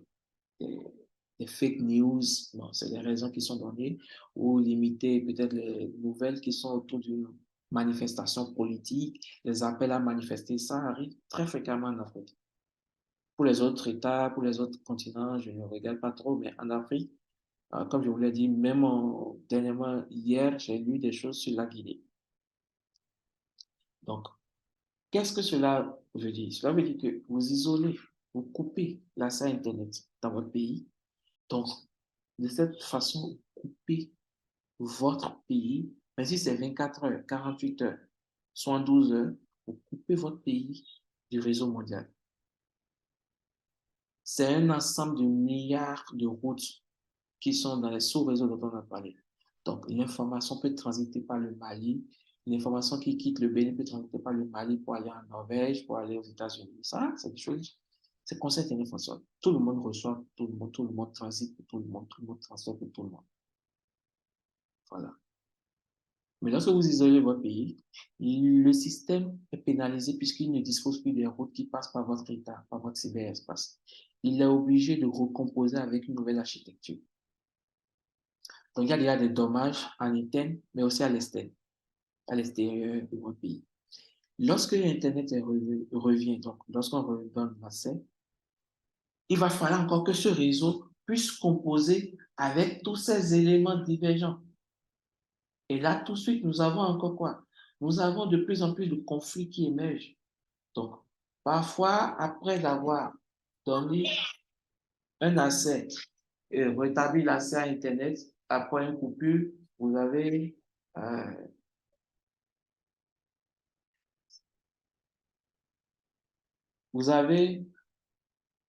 Speaker 2: fake news, bon, c'est les raisons qui sont données, ou limiter peut-être les nouvelles qui sont autour d'une manifestation politique, les appels à manifester, ça arrive très fréquemment en Afrique. Pour les autres États, pour les autres continents, je ne regarde pas trop, mais en Afrique, comme je vous l'ai dit, même dernièrement, hier, j'ai lu des choses sur la Guinée. Donc, qu'est-ce que cela veut dire? Cela veut dire que vous isolez, vous coupez l'accès à Internet dans votre pays. Donc, de cette façon, vous coupez votre pays, même si c'est 24 heures, 48 heures, 72 heures, vous coupez votre pays du réseau mondial. C'est un ensemble de milliards de routes qui sont dans les sous-réseaux dont on a parlé. Donc, l'information peut transiter par le Mali. L'information qui quitte le Bénin peut transiter par le Mali pour aller en Norvège, pour aller aux États-Unis. Ça, c'est des choses, c'est comme ça que ça fonctionne. Tout le monde reçoit, tout le monde transite pour tout le monde transfère pour tout le monde. Voilà. Mais lorsque vous isolez votre pays, le système est pénalisé puisqu'il ne dispose plus des routes qui passent par votre État, par votre cyberespace. Il est obligé de recomposer avec une nouvelle architecture. Donc, il y a déjà des dommages en interne, mais aussi à l'extérieur de votre pays. Lorsque l'Internet revient, donc lorsqu'on redonne l'accès, il va falloir encore que ce réseau puisse composer avec tous ces éléments divergents. Et là, tout de suite, nous avons encore quoi? Nous avons de plus en plus de conflits qui émergent. Donc, parfois, après avoir donné un accès, rétabli l'accès à Internet, après une coupure, euh, vous avez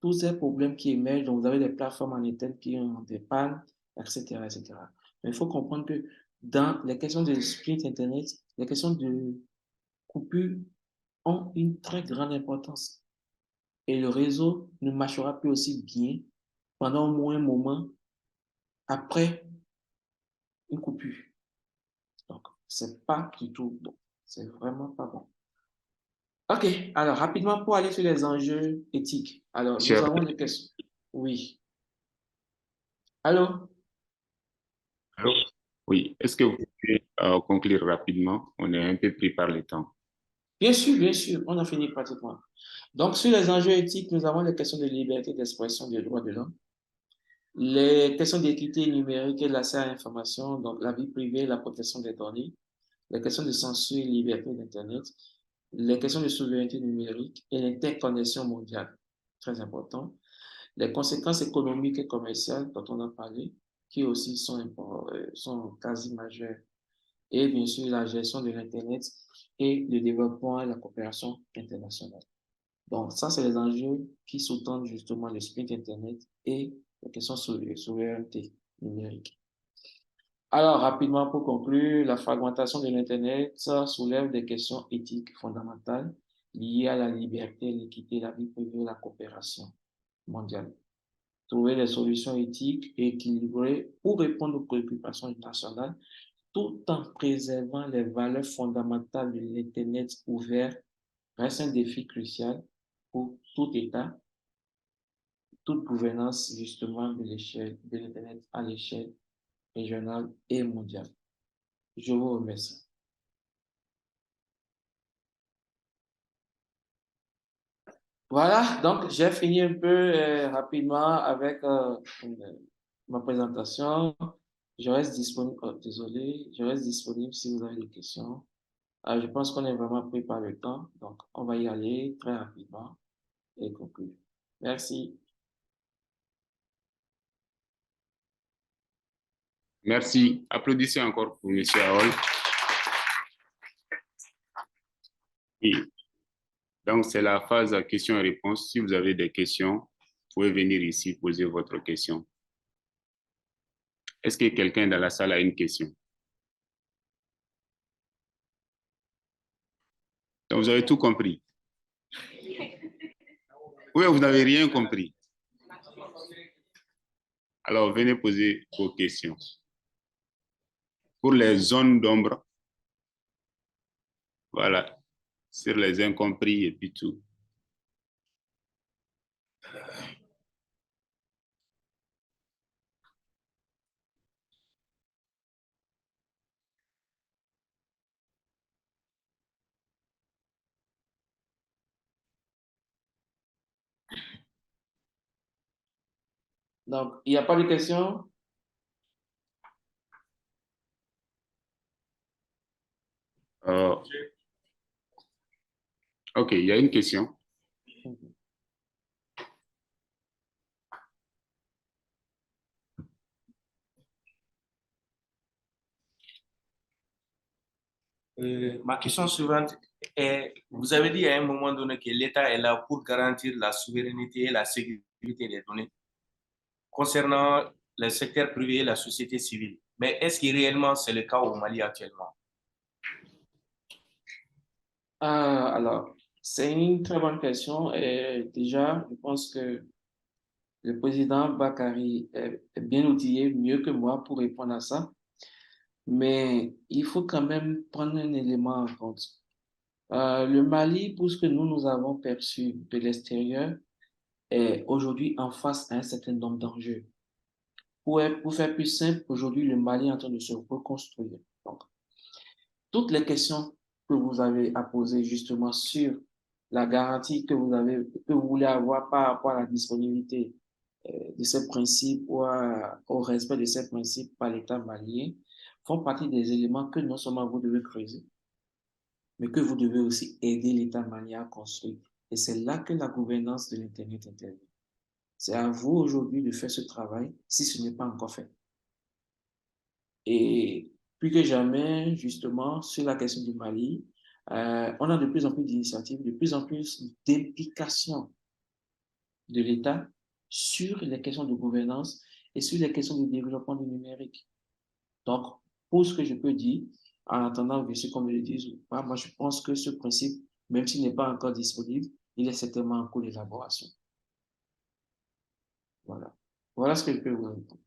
Speaker 2: tous ces problèmes qui émergent, donc vous avez des plateformes en Internet qui ont des pannes, etc., etc. Mais il faut comprendre que dans les questions de split Internet, les questions de coupure ont une très grande importance. Et le réseau ne marchera plus aussi bien pendant au moins un moment après une coupure. Donc, c'est pas du tout bon. C'est vraiment pas bon. OK. Alors, rapidement, pour aller sur les enjeux éthiques. Alors, nous
Speaker 3: Monsieur
Speaker 2: avons des questions. Oui. Allô?
Speaker 3: Harold, oui, est-ce que vous pouvez conclure rapidement? On est un peu pris par le temps.
Speaker 2: Bien sûr, on a fini pratiquement. Donc, sur les enjeux éthiques, nous avons les questions de liberté d'expression des droits de l'homme, les questions d'équité numérique et l'accès à l'information, donc la vie privée, la protection des données, les questions de censure et liberté d'Internet, les questions de souveraineté numérique et l'interconnexion mondiale, très important, les conséquences économiques et commerciales dont on a parlé, qui aussi sont quasi majeures, et bien sûr la gestion de l'Internet et le développement et la coopération internationale. Donc, ça, c'est les enjeux qui sous-tendent justement le split Internet et la question de souveraineté numérique. Alors, rapidement pour conclure, la fragmentation de l'Internet, ça soulève des questions éthiques fondamentales liées à la liberté, l'équité, la vie privée et la coopération mondiale. Trouver des solutions éthiques et équilibrées pour répondre aux préoccupations nationales tout en préservant les valeurs fondamentales de l'Internet ouvert reste un défi crucial pour tout État, toute gouvernance justement de l'échelle de l'Internet à l'échelle régionale et mondiale. Je vous remercie. Voilà, donc j'ai fini un peu rapidement avec ma présentation. Je reste disponible, désolé, je reste disponible si vous avez des questions. Je pense qu'on est vraiment pris par le temps, donc on va y aller très rapidement et conclure. Merci.
Speaker 3: Merci. Applaudissez encore pour Monsieur Harold. Oui. Donc, c'est la phase questions et réponses. Si vous avez des questions, vous pouvez venir ici poser votre question. Est-ce que quelqu'un dans la salle a une question? Donc, vous avez tout compris. Oui, vous n'avez rien compris. Alors, venez poser vos questions. Pour les zones d'ombre, voilà, sur les incompris et puis tout.
Speaker 2: Donc, il n'y a pas de questions?
Speaker 3: OK, il y a une question.
Speaker 4: Ma question suivante est, vous avez dit à un moment donné que l'État est là pour garantir la souveraineté et la sécurité des données concernant le secteur privé et la société civile. Mais est-ce que réellement c'est le cas au Mali actuellement?
Speaker 2: Alors, c'est une très bonne question et déjà, je pense que le président Bakary est bien outillé, mieux que moi, pour répondre à ça. Mais il faut quand même prendre un élément en compte. Le Mali, pour ce que nous avons perçu de l'extérieur, est aujourd'hui en face à un certain nombre d'enjeux. pour faire plus simple, aujourd'hui, le Mali est en train de se reconstruire. Donc, toutes les questions que vous avez à poser justement sur la garantie que vous voulez avoir par rapport à la disponibilité de ces principes ou au respect de ces principes par l'État malien font partie des éléments que non seulement vous devez creuser, mais que vous devez aussi aider l'État malien à construire. Et c'est là que la gouvernance de l'Internet intervient. C'est à vous aujourd'hui de faire ce travail si ce n'est pas encore fait. Et plus que jamais, justement, sur la question du Mali, on a de plus en plus d'initiatives, de plus en plus d'implications de l'État sur les questions de gouvernance et sur les questions de développement du numérique. Donc, pour ce que je peux dire, en attendant, bien sûr, comme je le dis, moi, je pense que ce principe, même s'il n'est pas encore disponible, il est certainement en cours d'élaboration. Voilà. Voilà ce que je peux vous répondre.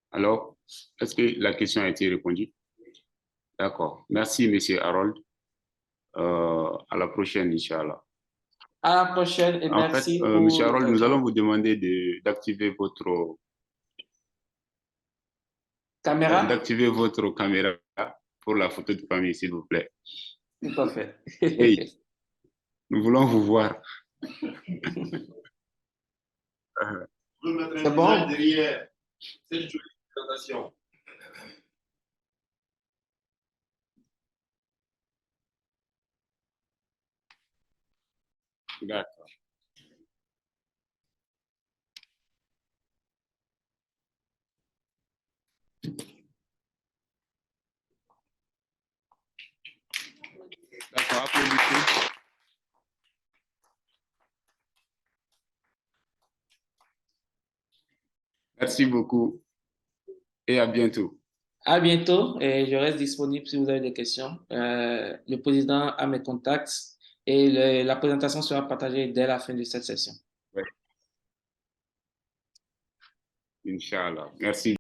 Speaker 3: Alors, est-ce que la question a été répondue? D'accord. Merci, M. Harold. À la prochaine, Inch'Allah.
Speaker 2: À la prochaine et merci pour
Speaker 3: M. Harold, nous
Speaker 2: l'occasion.
Speaker 3: allons vous demander d'activer votre
Speaker 2: Caméra?
Speaker 3: d'activer votre caméra pour la photo de famille, s'il vous plaît.
Speaker 2: Tout à fait.
Speaker 3: Hey, nous voulons vous voir.
Speaker 2: C'est bon?
Speaker 1: Derrière cette jolie présentation.
Speaker 3: D'accord. D'accord, applaudissez. Merci beaucoup et à bientôt.
Speaker 2: À bientôt et je reste disponible si vous avez des questions. Le président a mes contacts et la présentation sera partagée dès la fin de cette session.
Speaker 3: Ouais. Inch'Allah. Merci.